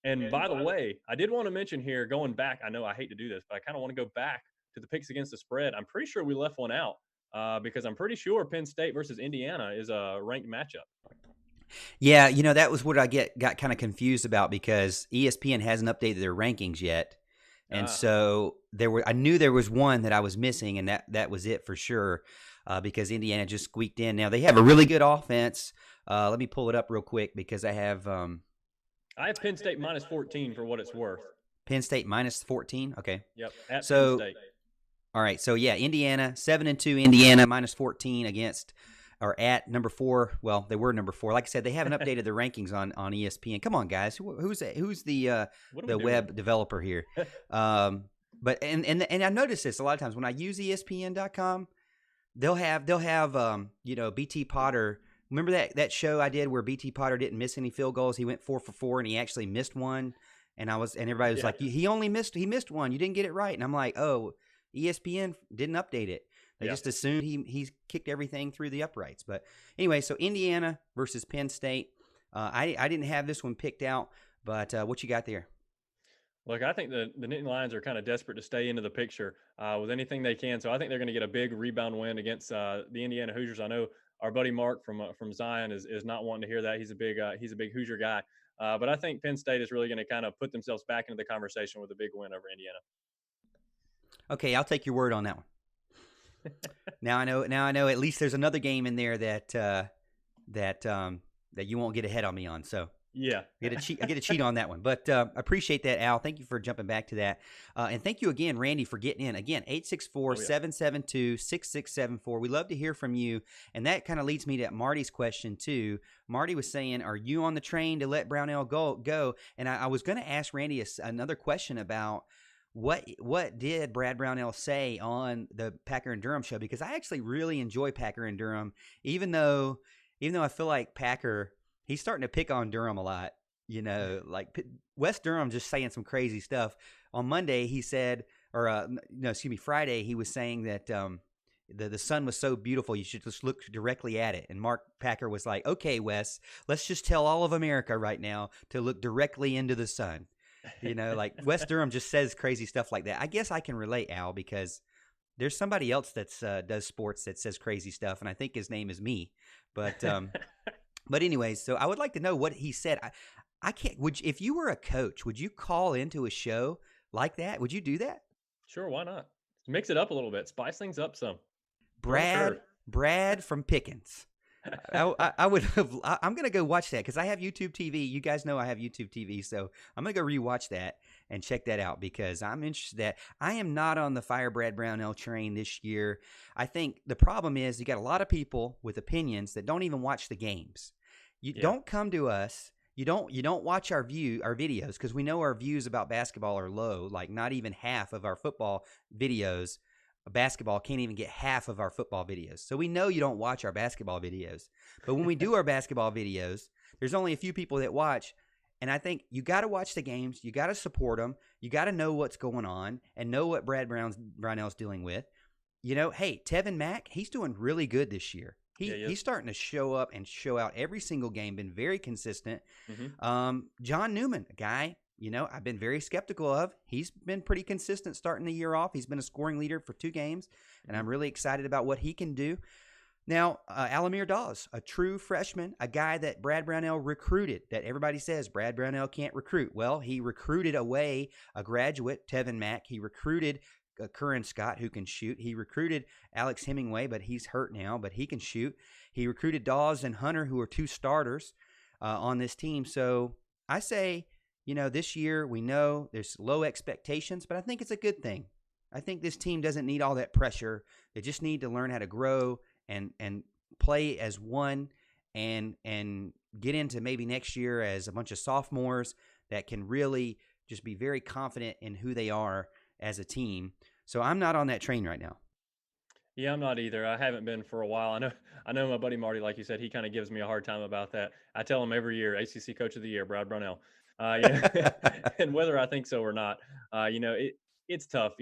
And by the way, I did want to mention here, going back, I know I hate to do this, but I kind of want to go back to the picks against the spread. I'm pretty sure we left one out because I'm pretty sure Penn State versus Indiana is a ranked matchup. Yeah, that was what I got kind of confused about because ESPN hasn't updated their rankings yet. And so I knew there was one that I was missing, and that was it for sure because Indiana just squeaked in. Now, they have a really good offense. Let me pull it up real quick because I have Penn State minus 14 for what it's worth. Penn State minus 14? Okay. Yep, at Penn State. All right, so yeah, Indiana, 7-2 Indiana, minus 14 against or at number 4. Well, they were number 4. Like I said, they haven't updated their rankings on ESPN. Come on, guys. Who's the web developer here? But I notice this a lot of times when I use ESPN.com, they'll have BT Potter. Remember that show I did where BT Potter didn't miss any field goals? He went 4 for 4 and he actually missed one. And everybody was like, he missed one. You didn't get it right. And I'm like, oh, ESPN didn't update it. They just assumed he's kicked everything through the uprights. But anyway, so Indiana versus Penn State. I didn't have this one picked out, but what you got there? Look, I think the Nittany Lions are kind of desperate to stay into the picture with anything they can. So I think they're going to get a big rebound win against the Indiana Hoosiers. I know our buddy Mark from Zion is not wanting to hear that. He's a big Hoosier guy. But I think Penn State is really going to kind of put themselves back into the conversation with a big win over Indiana. Okay, I'll take your word on that one. Now I know. Now I know. At least there's another game in there that you won't get ahead on me on. So Yeah. I get to cheat on that one. But appreciate that, Al. Thank you for jumping back to that. And thank you again, Randy, for getting in. Again, 864-772-6674. We love to hear from you. And that kind of leads me to Marty's question, too. Marty was saying, are you on the train to let Brownell go? And I was going to ask Randy another question about what did Brad Brownell say on the Packer and Durham show? Because I actually really enjoy Packer and Durham, even though I feel like Packer – he's starting to pick on Durham a lot, like West Durham just saying some crazy stuff. On Monday, he said, Friday, he was saying that the sun was so beautiful, you should just look directly at it. And Mark Packer was like, okay, Wes, let's just tell all of America right now to look directly into the sun. Like West Durham just says crazy stuff like that. I guess I can relate, Al, because there's somebody else that's does sports that says crazy stuff, and I think his name is me. But But anyways, so I would like to know what he said. I can't. If you were a coach, would you call into a show like that? Would you do that? Sure, why not? Mix it up a little bit, spice things up some. Brad from Pickens. I would have. I'm gonna go watch that because I have YouTube TV. You guys know I have YouTube TV, so I'm gonna go rewatch that and check that out because I'm interested. I am not on the Fire Brad Brownell train this year. I think the problem is you got a lot of people with opinions that don't even watch the games. You don't come to us. You don't watch our videos because we know our views about basketball are low. Like not even half of our football videos. Basketball can't even get half of our football videos. So we know you don't watch our basketball videos. But when we do our basketball videos, there's only a few people that watch. And I think you got to watch the games. You got to support them. You got to know what's going on and know what Brad Brownell's dealing with. Hey, Tevin Mack, he's doing really good this year. He's starting to show up and show out every single game, been very consistent. Mm-hmm. John Newman, a guy, I've been very skeptical of. He's been pretty consistent starting the year off. He's been a scoring leader for 2 games, and I'm really excited about what he can do. Now, Alamir Dawes, a true freshman, a guy that Brad Brownell recruited, that everybody says Brad Brownell can't recruit. Well, he recruited away a graduate, Tevin Mack. He recruited Curran Scott, who can shoot. He recruited Alex Hemingway, but he's hurt now, but he can shoot. He recruited Dawes and Hunter, who are 2 starters on this team. So I say, this year we know there's low expectations, but I think it's a good thing. I think this team doesn't need all that pressure. They just need to learn how to grow and play as one and get into maybe next year as a bunch of sophomores that can really just be very confident in who they are as a team. So I'm not on that train right now. Yeah, I'm not either. I haven't been for a while. I know my buddy Marty, like you said, he kind of gives me a hard time about that. I tell him every year, ACC Coach of the Year, Brad Brownell. And whether I think so or not, it's tough.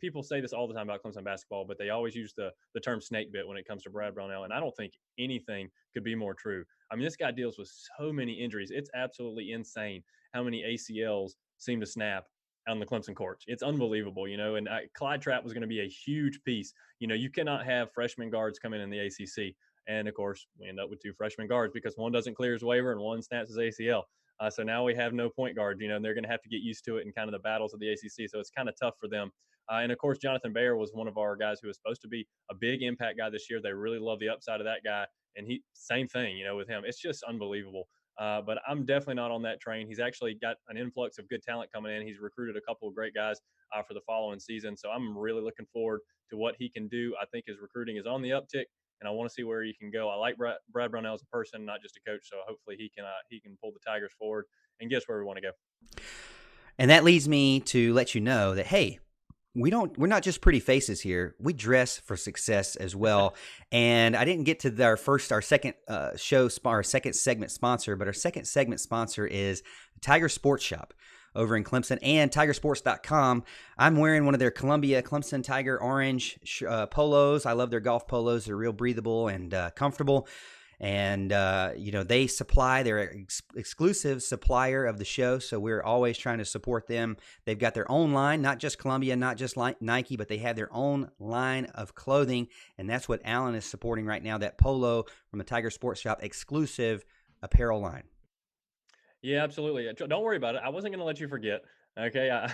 People say this all the time about Clemson basketball, but they always use the term snake bit when it comes to Brad Brownell. And I don't think anything could be more true. I mean, this guy deals with so many injuries. It's absolutely insane how many ACLs seem to snap on the Clemson courts. It's unbelievable, and Clyde Trapp was going to be a huge piece. You cannot have freshman guards come in the ACC. And of course, we end up with 2 freshman guards because one doesn't clear his waiver and one snaps his ACL. So now we have no point guard, and they're going to have to get used to it in kind of the battles of the ACC. So it's kind of tough for them. And of course, Jonathan Bayer was one of our guys who was supposed to be a big impact guy this year. They really love the upside of that guy. And same thing, with him. It's just unbelievable. But I'm definitely not on that train. He's actually got an influx of good talent coming in. He's recruited a couple of great guys for the following season. So I'm really looking forward to what he can do. I think his recruiting is on the uptick, and I want to see where he can go. I like Brad Brownell as a person, not just a coach. So hopefully he can pull the Tigers forward and get us where we want to go. And that leads me to let you know that, hey, we're not just pretty faces here. We dress for success as well. And I didn't get to our second second segment sponsor, but our second segment sponsor is Tiger Sports Shop over in Clemson and tigersports.com. I'm wearing one of their Columbia Clemson Tiger orange polos. I love their golf polos. They're real breathable and comfortable. And, they supply, they're an exclusive supplier of the show. So we're always trying to support them. They've got their own line, not just Columbia, not just Nike, but they have their own line of clothing. And that's what Alan is supporting right now, that polo from the Tiger Sports Shop exclusive apparel line. Yeah, absolutely. Don't worry about it. I wasn't going to let you forget. Okay, I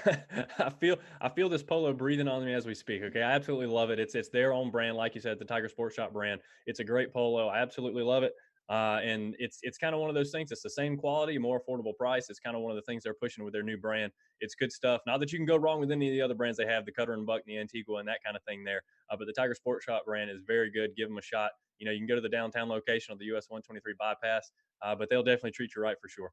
feel this polo breathing on me as we speak. Okay, I absolutely love it. It's their own brand, like you said, the Tiger Sports Shop brand. It's a great polo. I absolutely love it. And it's kind of one of those things. It's the same quality, more affordable price. It's kind of one of the things they're pushing with their new brand. It's good stuff. Not that you can go wrong with any of the other brands they have, the Cutter and Buck, and the Antigua, and that kind of thing there. But the Tiger Sports Shop brand is very good. Give them a shot. You know, you can go to the downtown location of the US 123 bypass, but they'll definitely treat you right for sure.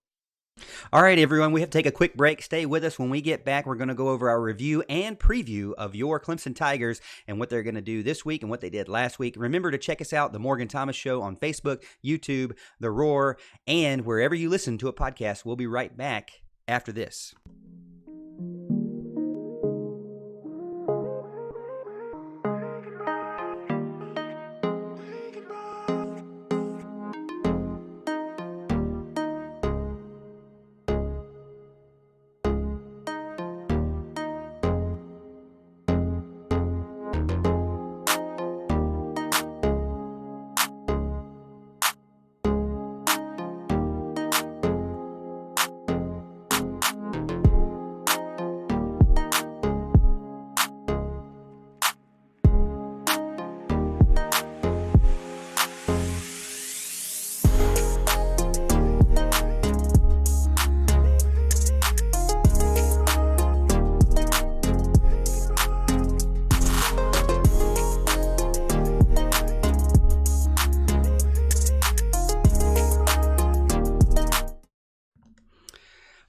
All right, everyone, we have to take a quick break. Stay with us. When we get back, we're going to go over our review and preview of your Clemson Tigers and what they're going to do this week and what they did last week. Remember to check us out, The Morgan Thomas Show on Facebook, YouTube, The Roar, and wherever you listen to a podcast. We'll be right back after this.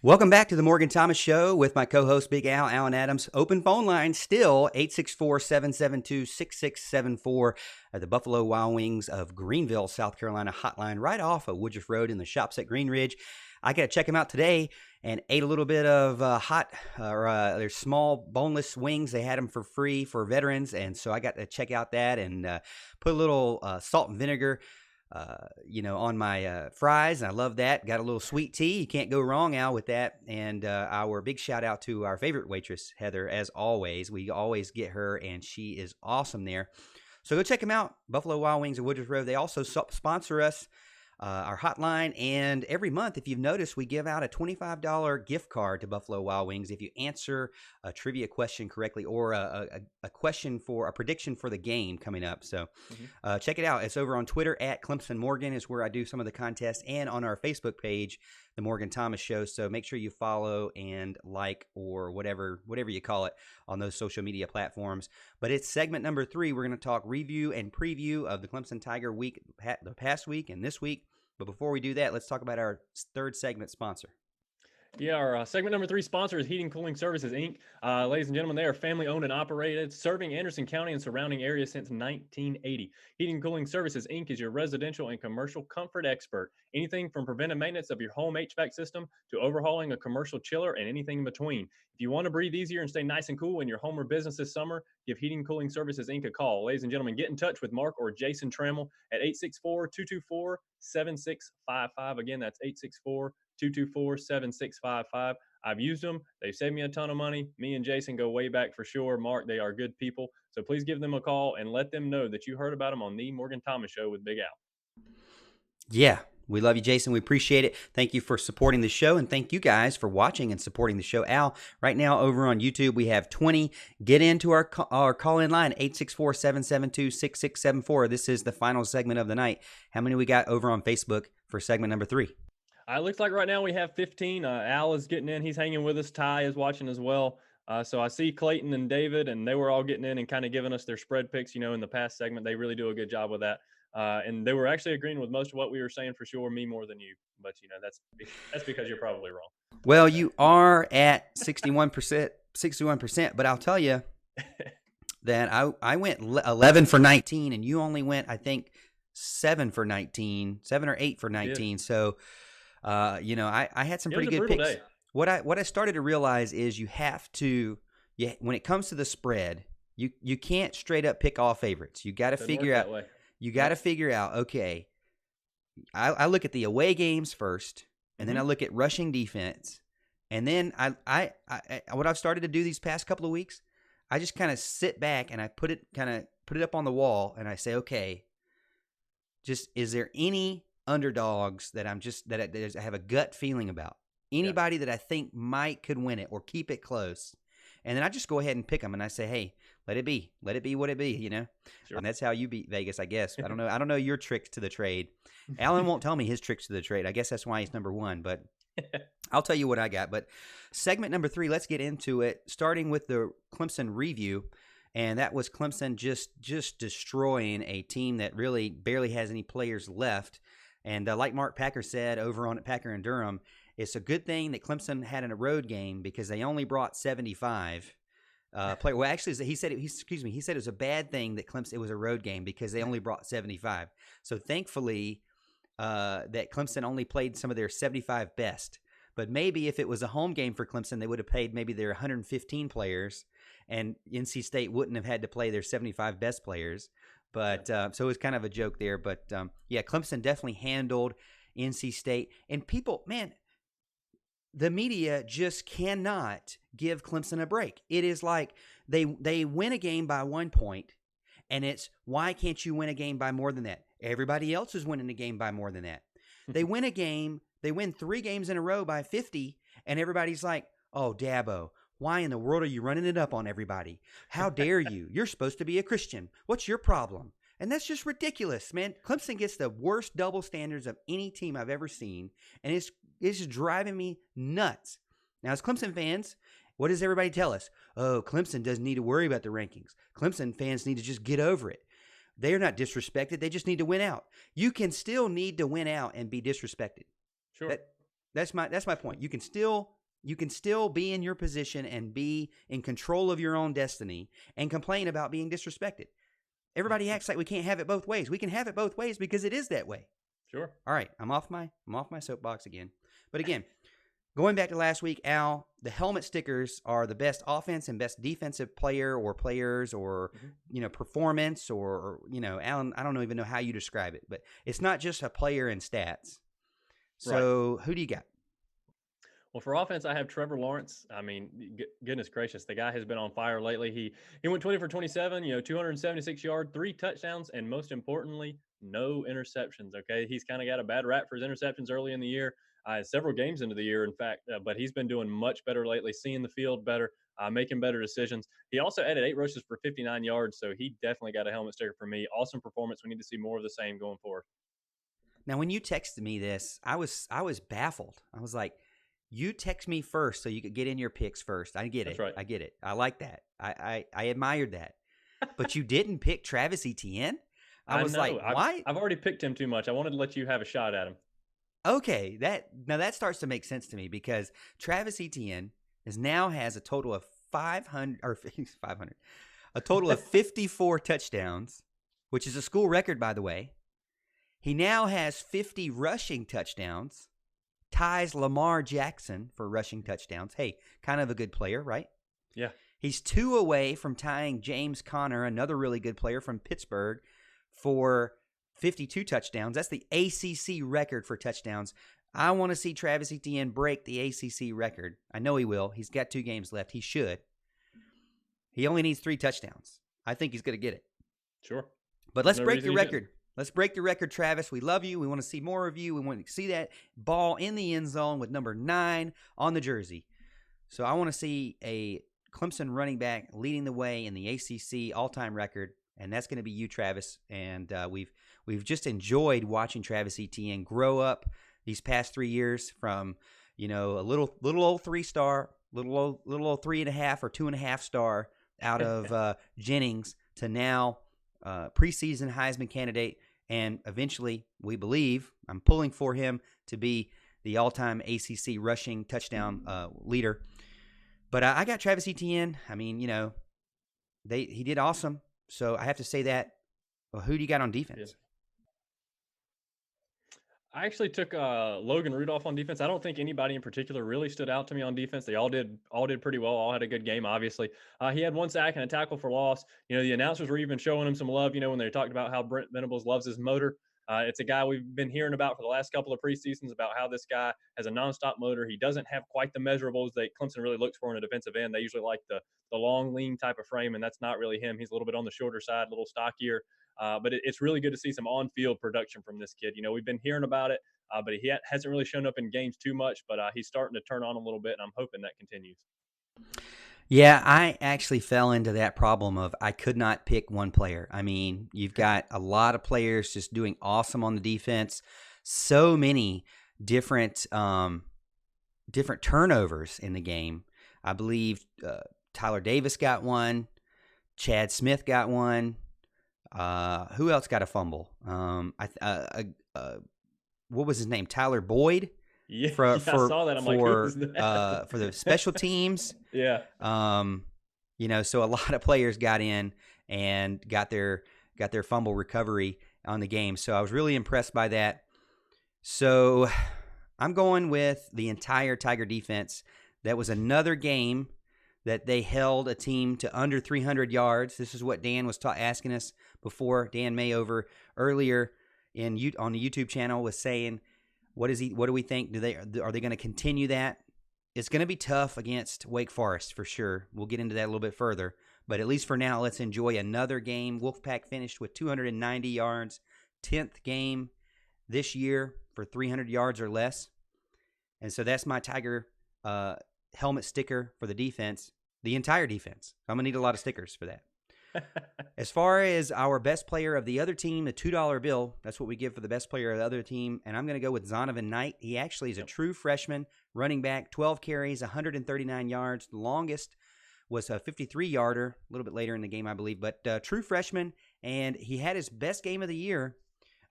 Welcome back to the Morgan Thomas Show with my co-host Big Al, Alan Adams. Open phone line still, 864-772-6674 at the Buffalo Wild Wings of Greenville, South Carolina hotline right off of Woodruff Road in the shops at Green Ridge. I got to check them out today and ate a little bit of their small boneless wings. They had them for free for veterans, and so I got to check out that and put a little salt and vinegar on my fries. And I love that. Got a little sweet tea. You can't go wrong, Al, with that. And our big shout out to our favorite waitress, Heather, as always. We always get her, and she is awesome there. So go check them out, Buffalo Wild Wings of Woodruff Road. They also sponsor us, our hotline, and every month, if you've noticed, we give out a $25 gift card to Buffalo Wild Wings if you answer a trivia question correctly or a question for a prediction for the game coming up. So check it out. It's over on Twitter at Clemson Morgan is where I do some of the contests, and on our Facebook page, The Morgan Thomas Show. So make sure you follow and like or whatever you call it on those social media platforms. But it's segment number 3. We're going to talk review and preview of the Clemson Tiger week, the past week and this week. But before we do that, let's talk about our third segment sponsor. Yeah, our segment number 3 sponsor is Heating Cooling Services, Inc. Ladies and gentlemen, they are family-owned and operated, serving Anderson County and surrounding areas since 1980. Heating Cooling Services, Inc. is your residential and commercial comfort expert. Anything from preventive maintenance of your home HVAC system to overhauling a commercial chiller and anything in between. If you want to breathe easier and stay nice and cool in your home or business this summer, give Heating Cooling Services, Inc. a call. Ladies and gentlemen, get in touch with Mark or Jason Trammell at 864-224-7655. Again, that's 864-224-7655. I've used them. They've saved me a ton of money. Me and Jason go way back for sure. Mark, they are good people. So please give them a call and let them know that you heard about them on the Morgan Thomas Show with Big Al. Yeah, we love you, Jason. We appreciate it. Thank you for supporting the show, and thank you guys for watching and supporting the show. Al, right now over on YouTube, we have 20. Get into our call-in line, 864-772-6674. This is the final segment of the night. How many we got over on Facebook for segment number 3? It looks like right now we have 15. Al is getting in. He's hanging with us. Ty is watching as well. So I see Clayton and David, and they were all getting in and kind of giving us their spread picks, in the past segment. They really do a good job with that. And they were actually agreeing with most of what we were saying for sure, me more than you. But, that's because you're probably wrong. Well, you are at 61%, but I'll tell you that I went 11 for 19, and you only went, I think, 7 or 8 for 19. So, I had some pretty good picks. Day. What I started to realize is you have to, when it comes to the spread, you can't straight up pick all favorites. You got to figure out. You got to figure out. Okay, I look at the away games first, and then I look at rushing defense, and then I what I've started to do these past couple of weeks, I just kind of sit back and I put it up on the wall, and I say, okay, just is there any underdogs that I have a gut feeling about? Anybody that I think could win it or keep it close. And then I just go ahead and pick them, and I say, hey, let it be what it be, you know? Sure. And that's how you beat Vegas, I guess. I don't know your tricks to the trade. Alan won't tell me his tricks to the trade. I guess that's why he's number one, but I'll tell you what I got. But segment number 3, let's get into it, starting with the Clemson review. And that was Clemson just destroying a team that really barely has any players left. And like Mark Packer said over on at Packer and Durham, it's a good thing that Clemson had in a road game because they only brought 75 players. Well, actually, he said it was a bad thing that it was a road game because they only brought 75. So thankfully that Clemson only played some of their 75 best. But maybe if it was a home game for Clemson, they would have paid maybe their 115 players, and NC State wouldn't have had to play their 75 best players. But so it was kind of a joke there. But yeah, Clemson definitely handled NC State. And people, man, the media just cannot give Clemson a break. It is like they win a game by 1 point, and it's, why can't you win a game by more than that? Everybody else is winning a game by more than that. They win a game, they win 3 games in a row by 50, and everybody's like, oh, Dabo, why in the world are you running it up on everybody? How dare you? You're supposed to be a Christian. What's your problem? And that's just ridiculous, man. Clemson gets the worst double standards of any team I've ever seen, and it's just driving me nuts. Now, as Clemson fans, what does everybody tell us? Oh, Clemson doesn't need to worry about the rankings. Clemson fans need to just get over it. They're not disrespected. They just need to win out. You can still need to win out and be disrespected. Sure. That's my point. You can still be in your position and be in control of your own destiny and complain about being disrespected. Everybody acts like we can't have it both ways. We can have it both ways because it is that way. Sure. All right, I'm off my soapbox again. But again, going back to last week, Al, the helmet stickers are the best offense and best defensive player or players or performance or Alan, I don't even know how you describe it, but it's not just a player and stats. So Who do you got? Well, for offense, I have Trevor Lawrence. I mean, goodness gracious, the guy has been on fire lately. He went 20 for 27, 276 yards, 3 touchdowns, and most importantly, no interceptions. Okay, he's kind of got a bad rap for his interceptions early in the year, several games into the year, in fact. But he's been doing much better lately, seeing the field better, making better decisions. He also added 8 rushes for 59 yards, so he definitely got a helmet sticker for me. Awesome performance. We need to see more of the same going forward. Now, when you texted me this, I was baffled. I was like, you text me first so you could get in your picks first. I get it. That's right. I get it. I like that. I admired that. But you didn't pick Travis Etienne? I was like, why? I've already picked him too much. I wanted to let you have a shot at him. Okay, that starts to make sense to me because Travis Etienne has a total of 500, a total of 54 touchdowns, which is a school record, by the way. He now has 50 rushing touchdowns, ties Lamar Jackson for rushing touchdowns. Hey, kind of a good player, right? Yeah. He's 2 away from tying James Conner, another really good player from Pittsburgh, for 52 touchdowns. That's the ACC record for touchdowns. I want to see Travis Etienne break the ACC record. I know he will. He's got 2 games left. He should. He only needs 3 touchdowns. I think he's going to get it. Sure. But let's break the record. Let's break the record, Travis. We love you. We want to see more of you. We want to see that ball in the end zone with number 9 on the jersey. So I want to see a Clemson running back leading the way in the ACC all-time record, and that's going to be you, Travis. And we've just enjoyed watching Travis Etienne grow up these past 3 years from a little old 3-star, little old 3.5 or 2.5 star out of Jennings to now preseason Heisman candidate, and eventually, we believe, I'm pulling for him to be the all-time ACC rushing touchdown leader. But I got Travis Etienne. I mean, he did awesome. So I have to say that. Well, who do you got on defense? Yeah. I actually took Logan Rudolph on defense. I don't think anybody in particular really stood out to me on defense. They all did pretty well. All had a good game, obviously. He had 1 sack and a tackle for loss. The announcers were even showing him some love, when they talked about how Brent Venables loves his motor. It's a guy we've been hearing about for the last couple of preseasons about how this guy has a nonstop motor. He doesn't have quite the measurables that Clemson really looks for in a defensive end. They usually like the long, lean type of frame, and that's not really him. He's a little bit on the shorter side, a little stockier. But it's really good to see some on-field production from this kid. We've been hearing about it, but he hasn't really shown up in games too much. But he's starting to turn on a little bit, and I'm hoping that continues. Yeah, I actually fell into that problem of I could not pick one player. I mean, you've got a lot of players just doing awesome on the defense. So many different different turnovers in the game. I believe Tyler Davis got one. Chad Smith got one. Who else got a fumble? What was his name? Tyler Boyd. Yeah, I saw that. I'm like, who's that? For the special teams. Yeah. So a lot of players got in and got their fumble recovery on the game. So I was really impressed by that. So I'm going with the entire Tiger defense. That was another game that they held a team to under 300 yards. This is what Dan was asking us before. Dan Mayover earlier on the YouTube channel was saying, what do we think? Are they going to continue that? It's going to be tough against Wake Forest for sure. We'll get into that a little bit further. But at least for now, let's enjoy another game. Wolfpack finished with 290 yards, 10th game this year for 300 yards or less. And so that's my Tiger helmet sticker for the defense, the entire defense. I'm going to need a lot of stickers for that. As far as our best player of the other team, the $2 bill, that's what we give for the best player of the other team. And I'm going to go with Zonovan Knight. He actually is a true freshman, running back, 12 carries, 139 yards. The longest was a 53-yarder, a little bit later in the game, I believe. But true freshman, and he had his best game of the year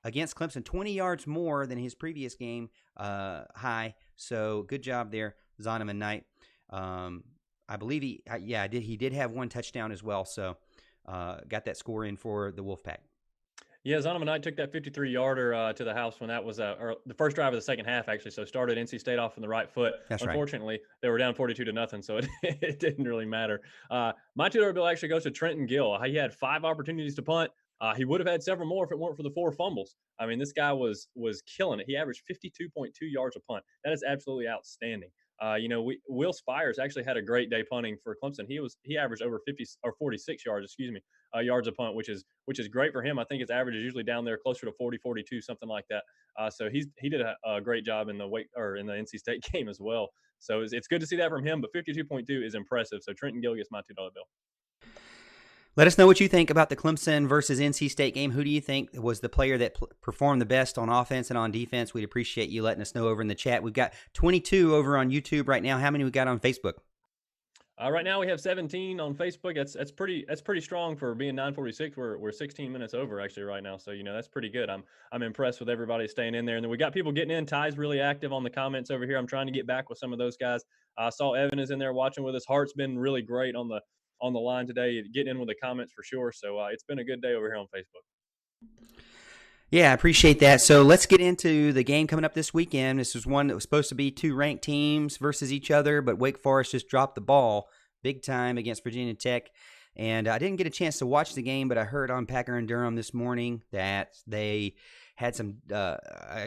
against Clemson, 20 yards more than his previous game high. So good job there, Zonovan Knight. I believe he did have one touchdown as well. So got that score in for the Wolfpack. Yeah, Zonovan Knight took that 53-yarder to the house when that was the first drive of the second half, actually. So started NC State off on the right foot. That's Unfortunately, right. They were down 42-0, so it didn't really matter. My $2 bill actually goes to Trenton Gill. He had 5 opportunities to punt. He would have had several more if it weren't for the 4 fumbles. I mean, this guy was killing it. He averaged 52.2 yards a punt. That is absolutely outstanding. Will Spires actually had a great day punting for Clemson. He averaged over 50 or 46 yards, yards a punt, which is great for him. I think his average is usually down there closer to 40, 42, something like that. So he did a great job in the NC State game as well. So it's good to see that from him. But 52.2 is impressive. So Trenton Gill gets my $2 bill. Let us know what you think about the Clemson versus NC State game. Who do you think was the player that performed the best on offense and on defense? We'd appreciate you letting us know over in the chat. We've got 22 over on YouTube right now. How many we got on Facebook? Right now we have 17 on Facebook. That's pretty strong for being 9:46. We're 16 minutes over actually right now. So that's pretty good. I'm impressed with everybody staying in there. And then we got people getting in. Ty's really active on the comments over here. I'm trying to get back with some of those guys. I saw Evan is in there watching with us. Hart's been really great on the line today, getting in with the comments for sure. So it's been a good day over here on Facebook. Yeah, I appreciate that. So let's get into the game coming up this weekend. This was one that was supposed to be 2 ranked teams versus each other, but Wake Forest just dropped the ball big time against Virginia Tech. And I didn't get a chance to watch the game, but I heard on Packer and Durham this morning that they had some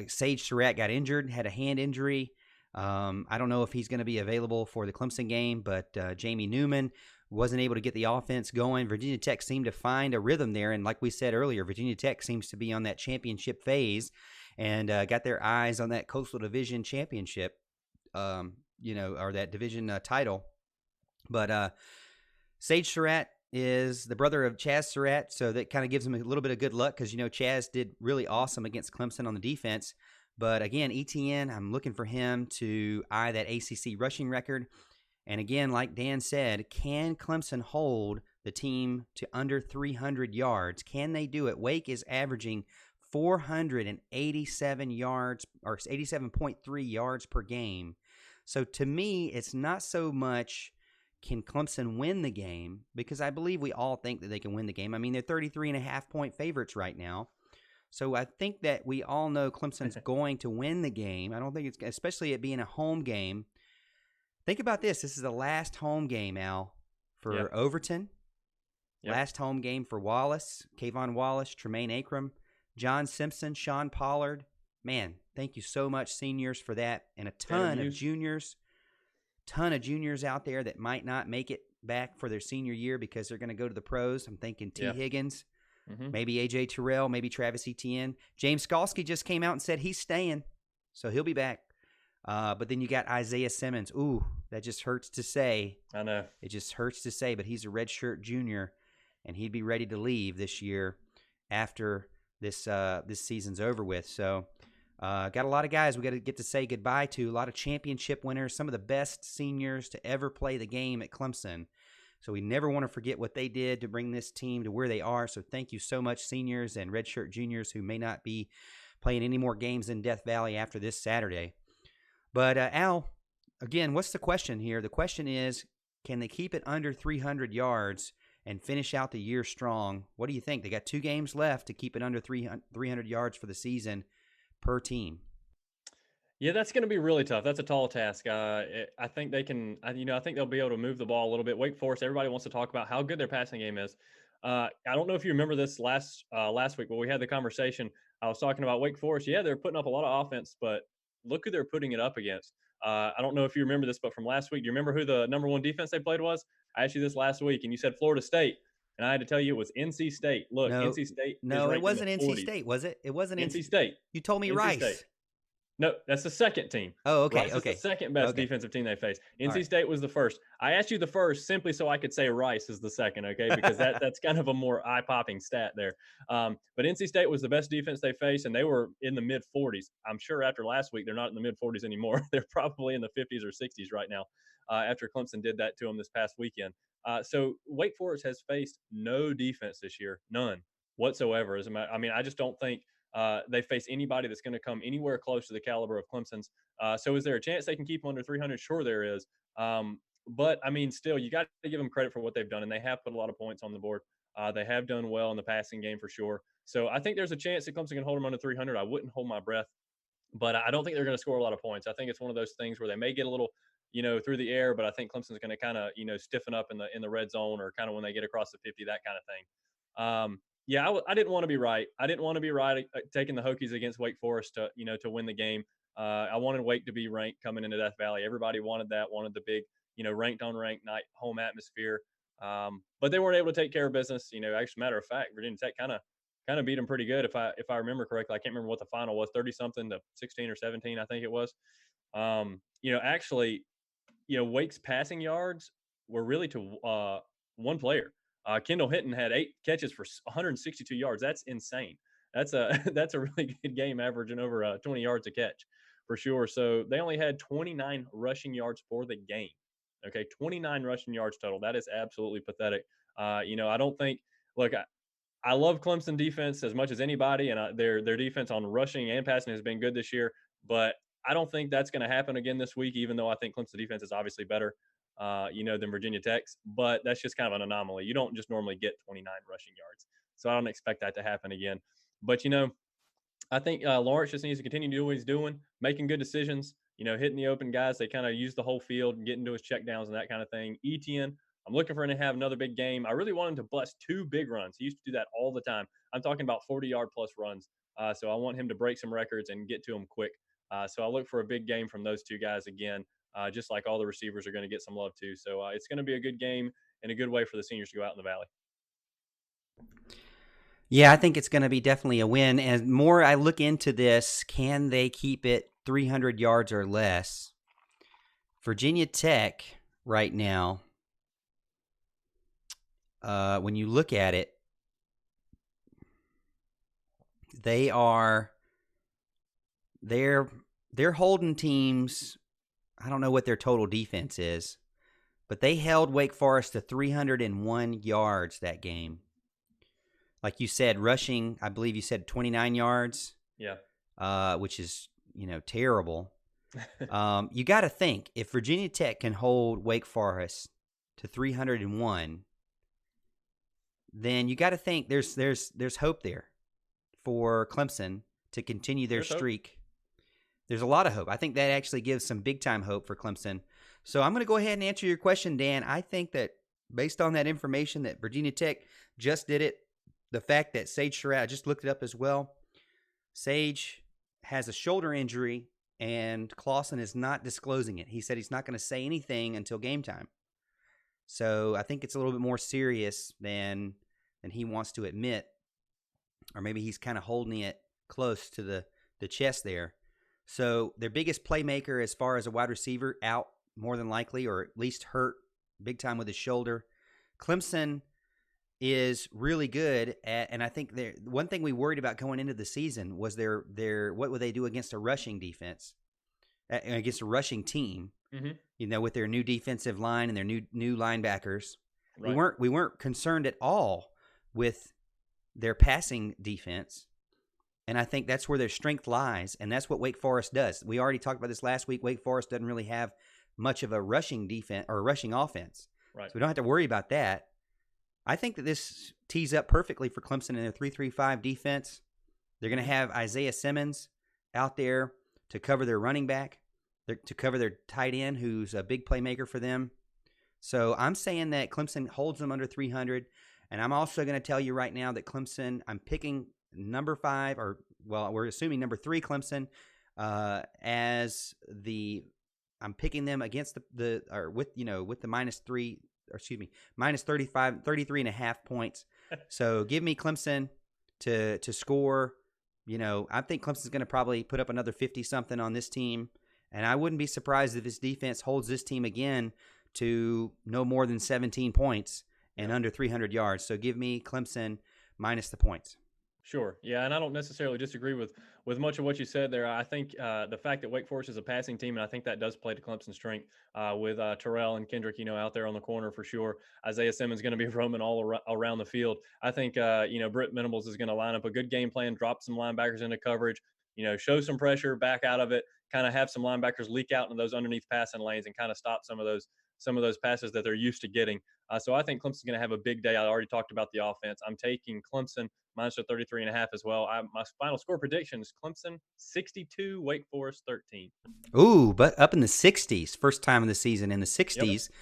Sage Surratt got injured, had a hand injury. I don't know if he's going to be available for the Clemson game, but Jamie Newman wasn't able to get the offense going. Virginia Tech seemed to find a rhythm there, and like we said earlier, Virginia Tech seems to be on that championship phase and got their eyes on that Coastal Division championship, or that division title. But Sage Surratt is the brother of Chaz Surratt, so that kind of gives him a little bit of good luck because, Chaz did really awesome against Clemson on the defense. But again, ETN, I'm looking for him to eye that ACC rushing record. And again, like Dan said, can Clemson hold the team to under 300 yards? Can they do it? Wake is averaging 487 yards or 87.3 yards per game. So to me, it's not so much can Clemson win the game, because I believe we all think that they can win the game. I mean, they're 33.5-point favorites right now. So I think that we all know Clemson's going to win the game. I don't think it's, especially it being a home game. Think about this. This is the last home game, Al, for Overton. Yep. Last home game for Wallace, Kayvon Wallace, Tremaine Akram, John Simpson, Sean Pollard. Man, thank you so much, seniors, for that. And a ton of juniors. Ton of juniors out there that might not make it back for their senior year because they're going to go to the pros. I'm thinking T. Higgins, Maybe A.J. Terrell, maybe Travis Etienne. James Skalski just came out and said he's staying, so he'll be back. But then you got Isaiah Simmons. Ooh, that just hurts to say. I know. It just hurts to say, but he's a redshirt junior, and he'd be ready to leave this year after this season's over with. So got a lot of guys we got to get to say goodbye to, a lot of championship winners, some of the best seniors to ever play the game at Clemson. So we never want to forget what they did to bring this team to where they are. So thank you so much, seniors and redshirt juniors who may not be playing any more games in Death Valley after this Saturday. But Al, again, what's the question here? The question is, can they keep it under 300 yards and finish out the year strong? What do you think? They got 2 games left to keep it under 300 yards for the season per team. Yeah, that's going to be really tough. That's a tall task. I think they can. I think they'll be able to move the ball a little bit. Wake Forest. Everybody wants to talk about how good their passing game is. I don't know if you remember this last week, but we had the conversation. I was talking about Wake Forest. Yeah, they're putting up a lot of offense, but look who they're putting it up against. I don't know if you remember this, but from last week, do you remember who the number 1 defense they played was? I asked you this last week, and you said Florida State, and I had to tell you it was NC State. Look, No, NC State. No, it wasn't NC State, was it? It wasn't NC State. You told me NC Rice. State. No, that's the second team. Oh, okay, Rice okay. is the second best defensive team they faced. NC right. State was the first. I asked you the first simply so I could say Rice is the second, okay? Because that's kind of a more eye-popping stat there. But NC State was the best defense they faced, and they were in the mid-40s. I'm sure after last week, they're not in the mid-40s anymore. They're probably in the 50s or 60s right now after Clemson did that to them this past weekend. So Wake Forest has faced no defense this year, none whatsoever. I just don't think they face anybody that's going to come anywhere close to the caliber of Clemson's. So is there a chance they can keep them under 300? Sure, there is. But, still, you got to give them credit for what they've done, and they have put a lot of points on the board. They have done well in the passing game for sure. So I think there's a chance that Clemson can hold them under 300. I wouldn't hold my breath, but I don't think they're going to score a lot of points. I think it's one of those things where they may get a little, through the air, but I think Clemson's going to kind of, stiffen up in the red zone or kind of when they get across the 50, that kind of thing. Yeah, I didn't want to be right. I didn't want to be right taking the Hokies against Wake Forest to win the game. I wanted Wake to be ranked coming into Death Valley. Everybody wanted that, wanted the big, ranked on ranked night home atmosphere. But they weren't able to take care of business. Actually, matter of fact, Virginia Tech kind of beat them pretty good. If I remember correctly, I can't remember what the final was, 30-something to 16 or 17, I think it was. Wake's passing yards were really to one player. Kendall Hinton had 8 catches for 162 yards. That's insane. That's a really good game, averaging over 20 yards a catch for sure. So they only had 29 rushing yards for the game. Okay, 29 rushing yards total. That is absolutely pathetic. I don't think. Look, I love Clemson defense as much as anybody, and their defense on rushing and passing has been good this year. But I don't think that's going to happen again this week, even though I think Clemson defense is obviously better. Than Virginia Tech's, but that's just kind of an anomaly. You don't just normally get 29 rushing yards. So I don't expect that to happen again. But, I think Lawrence just needs to continue to do what he's doing, making good decisions, hitting the open guys. They kind of use the whole field and get into his checkdowns and that kind of thing. Etienne, I'm looking for him to have another big game. I really want him to bust 2 big runs. He used to do that all the time. I'm talking about 40-yard plus runs. So I want him to break some records and get to them quick. So I look for a big game from those 2 guys again. Just like all the receivers are going to get some love too. So it's going to be a good game and a good way for the seniors to go out in the Valley. Yeah, I think it's going to be definitely a win. And more I look into this, can they keep it 300 yards or less? Virginia Tech right now, when you look at it, they're holding teams. I don't know what their total defense is, but they held Wake Forest to 301 yards that game. Like you said, rushing, I believe you said 29 yards. Yeah. Which is, terrible. You got to think, if Virginia Tech can hold Wake Forest to 301, then you got to think there's hope there for Clemson to continue their streak. Hope. There's a lot of hope. I think that actually gives some big-time hope for Clemson. So I'm going to go ahead and answer your question, Dan. I think that based on that information that Virginia Tech just did it, the fact that Sage Surratt, I just looked it up as well, Sage has a shoulder injury, and Clausen is not disclosing it. He said he's not going to say anything until game time. So I think it's a little bit more serious than he wants to admit or maybe he's kind of holding it close to the chest there. So their biggest playmaker as far as a wide receiver out more than likely, or at least hurt big time with his shoulder. Clemson is really good at, and I think one thing we worried about going into the season was their what would they do against a rushing defense, against a rushing team. Mm-hmm. With their new defensive line and their new linebackers. Right. We weren't concerned at all with their passing defense. And I think that's where their strength lies, and that's what Wake Forest does. We already talked about this last week. Wake Forest doesn't really have much of a rushing defense or a rushing offense. Right. So we don't have to worry about that. I think that this tees up perfectly for Clemson in their 3-3-5 defense. They're going to have Isaiah Simmons out there to cover their running back, to cover their tight end, who's a big playmaker for them. So I'm saying that Clemson holds them under 300, and I'm also going to tell you right now that Clemson, I'm picking number 5, we're assuming number 3 Clemson as I'm picking them against with the minus 33 and a half points. So give me Clemson to score. I think Clemson's going to probably put up another 50 something on this team, and I wouldn't be surprised if this defense holds this team again to no more than 17 points and under 300 yards. So give me Clemson minus the points. Sure. Yeah, and I don't necessarily disagree with much of what you said there. I think the fact that Wake Forest is a passing team, and I think that does play to Clemson's strength with Terrell and Kendrick, out there on the corner for sure. Isaiah Simmons going to be roaming all around the field. I think, Britt Venables is going to line up a good game plan, drop some linebackers into coverage, show some pressure, back out of it, kind of have some linebackers leak out into those underneath passing lanes and kind of stop some of those passes that they're used to getting. So I think Clemson's going to have a big day. I already talked about the offense. I'm taking Clemson minus the 33 and a half as well. My final score prediction is Clemson 62, Wake Forest 13. Ooh, but up in the 60s, first time of the season in the 60s. Yep.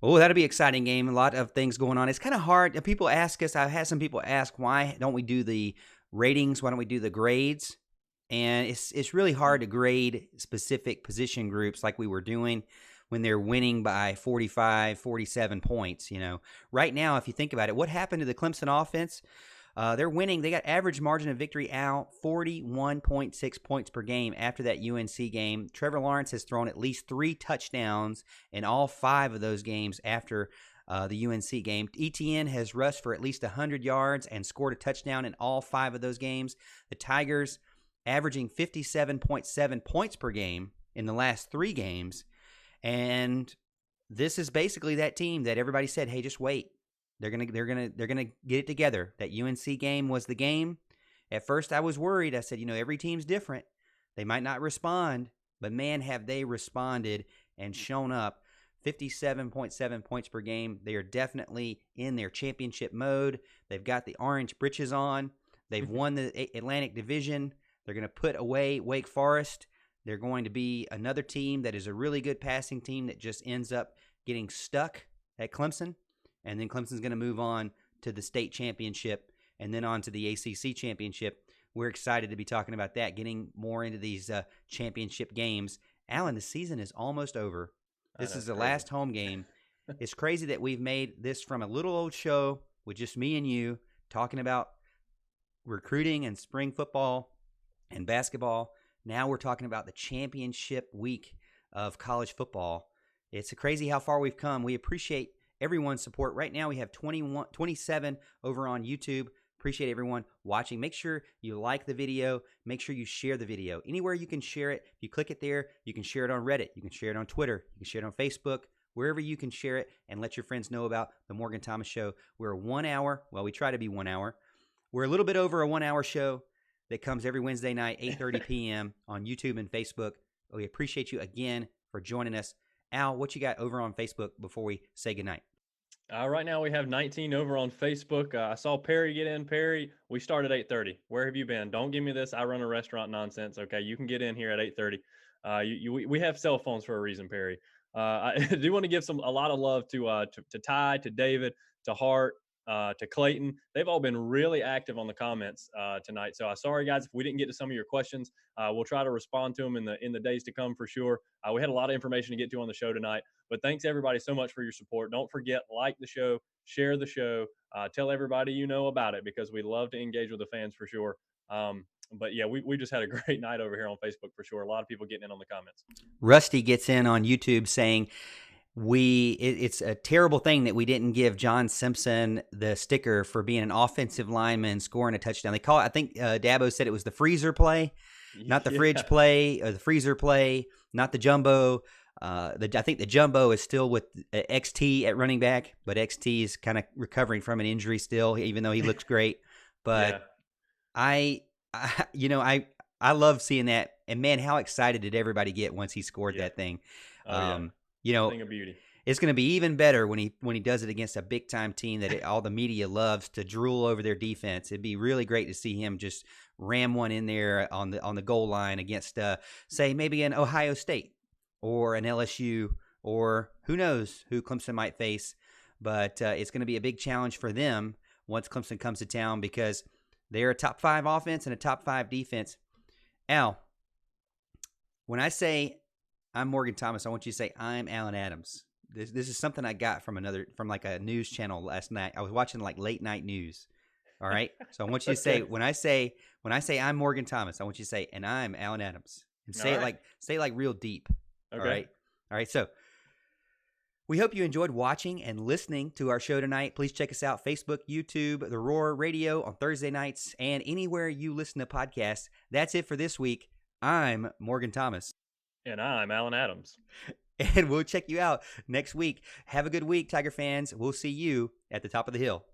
Oh, that'll be an exciting game. A lot of things going on. It's kind of hard. People ask us, I've had some people ask, why don't we do the ratings? Why don't we do the grades? And it's really hard to grade specific position groups like we were doing when they're winning by 45, 47 points. Right now, if you think about it, what happened to the Clemson offense? They're winning. They got average margin of victory out 41.6 points per game after that UNC game. Trevor Lawrence has thrown at least 3 touchdowns in all 5 of those games after the UNC game. ETN has rushed for at least 100 yards and scored a touchdown in all 5 of those games. The Tigers averaging 57.7 points per game in the last 3 games. And this is basically that team that everybody said, hey, just wait. They're gonna get it together. That UNC game was the game. At first I was worried. I said, every team's different. They might not respond, but man, have they responded and shown up. 57.7 points per game. They are definitely in their championship mode. They've got the orange britches on. They've won the Atlantic Division. They're going to put away Wake Forest. They're going to be another team that is a really good passing team that just ends up getting stuck at Clemson. And then Clemson's going to move on to the state championship and then on to the ACC championship. We're excited to be talking about that, getting more into these championship games. Alan, the season is almost over. This is the last home game. It's crazy that we've made this from a little old show with just me and you talking about recruiting and spring football and basketball. Now we're talking about the championship week of college football. It's crazy how far we've come. We appreciate everyone's support. Right now we have 27 over on YouTube. Appreciate everyone watching. Make sure you like the video. Make sure you share the video. Anywhere you can share it, if you click it there, you can share it on Reddit. You can share it on Twitter. You can share it on Facebook. Wherever you can share it and let your friends know about the Morgan Thomas Show. We're 1 hour. Well, we try to be 1 hour. We're a little bit over a 1 hour show that comes every Wednesday night, 8:30 p.m. on YouTube and Facebook. We appreciate you again for joining us. Al, what you got over on Facebook before we say goodnight? Right now we have 19 over on Facebook. I saw Perry get in. Perry, we start at 8:30. Where have you been? Don't give me this I run a restaurant nonsense. Okay, you can get in here at 8:30. We have cell phones for a reason, Perry. I do want to give a lot of love to Ty, to David, to Hart, to Clayton. They've all been really active on the comments tonight. So sorry, guys, if we didn't get to some of your questions. We'll try to respond to them in the days to come for sure. We had a lot of information to get to on the show tonight. But thanks, everybody, so much for your support. Don't forget, like the show, share the show, tell everybody you know about it, because we love to engage with the fans for sure. But yeah, we just had a great night over here on Facebook for sure. A lot of people getting in on the comments. Rusty gets in on YouTube saying, it's a terrible thing that we didn't give John Simpson the sticker for being an offensive lineman scoring a touchdown. They call it, I think Dabo said it was the freezer play, not the fridge play, or the freezer play, not the jumbo. I think the jumbo is still with XT at running back, but XT is kind of recovering from an injury still, even though he looks great. But I love seeing that, and man, how excited did everybody get once he scored that thing? Thing of beauty. It's going to be even better when he does it against a big time team that all the media loves to drool over their defense. It'd be really great to see him just ram one in there on the goal line against say maybe an Ohio State or an LSU, or who knows who Clemson might face. But it's going to be a big challenge for them once Clemson comes to town, because they're a top 5 offense and a top 5 defense. Al, when I say I'm Morgan Thomas, I want you to say I'm Alan Adams. This is something I got from like a news channel last night. I was watching like late night news. All right. So I want you to say, when I say I'm Morgan Thomas, I want you to say, and I'm Alan Adams, and say it like real deep. Okay. All right. All right. So we hope you enjoyed watching and listening to our show tonight. Please check us out: Facebook, YouTube, The Roar Radio on Thursday nights, and anywhere you listen to podcasts. That's it for this week. I'm Morgan Thomas. And I'm Alan Adams. And we'll check you out next week. Have a good week, Tiger fans. We'll see you at the top of the hill.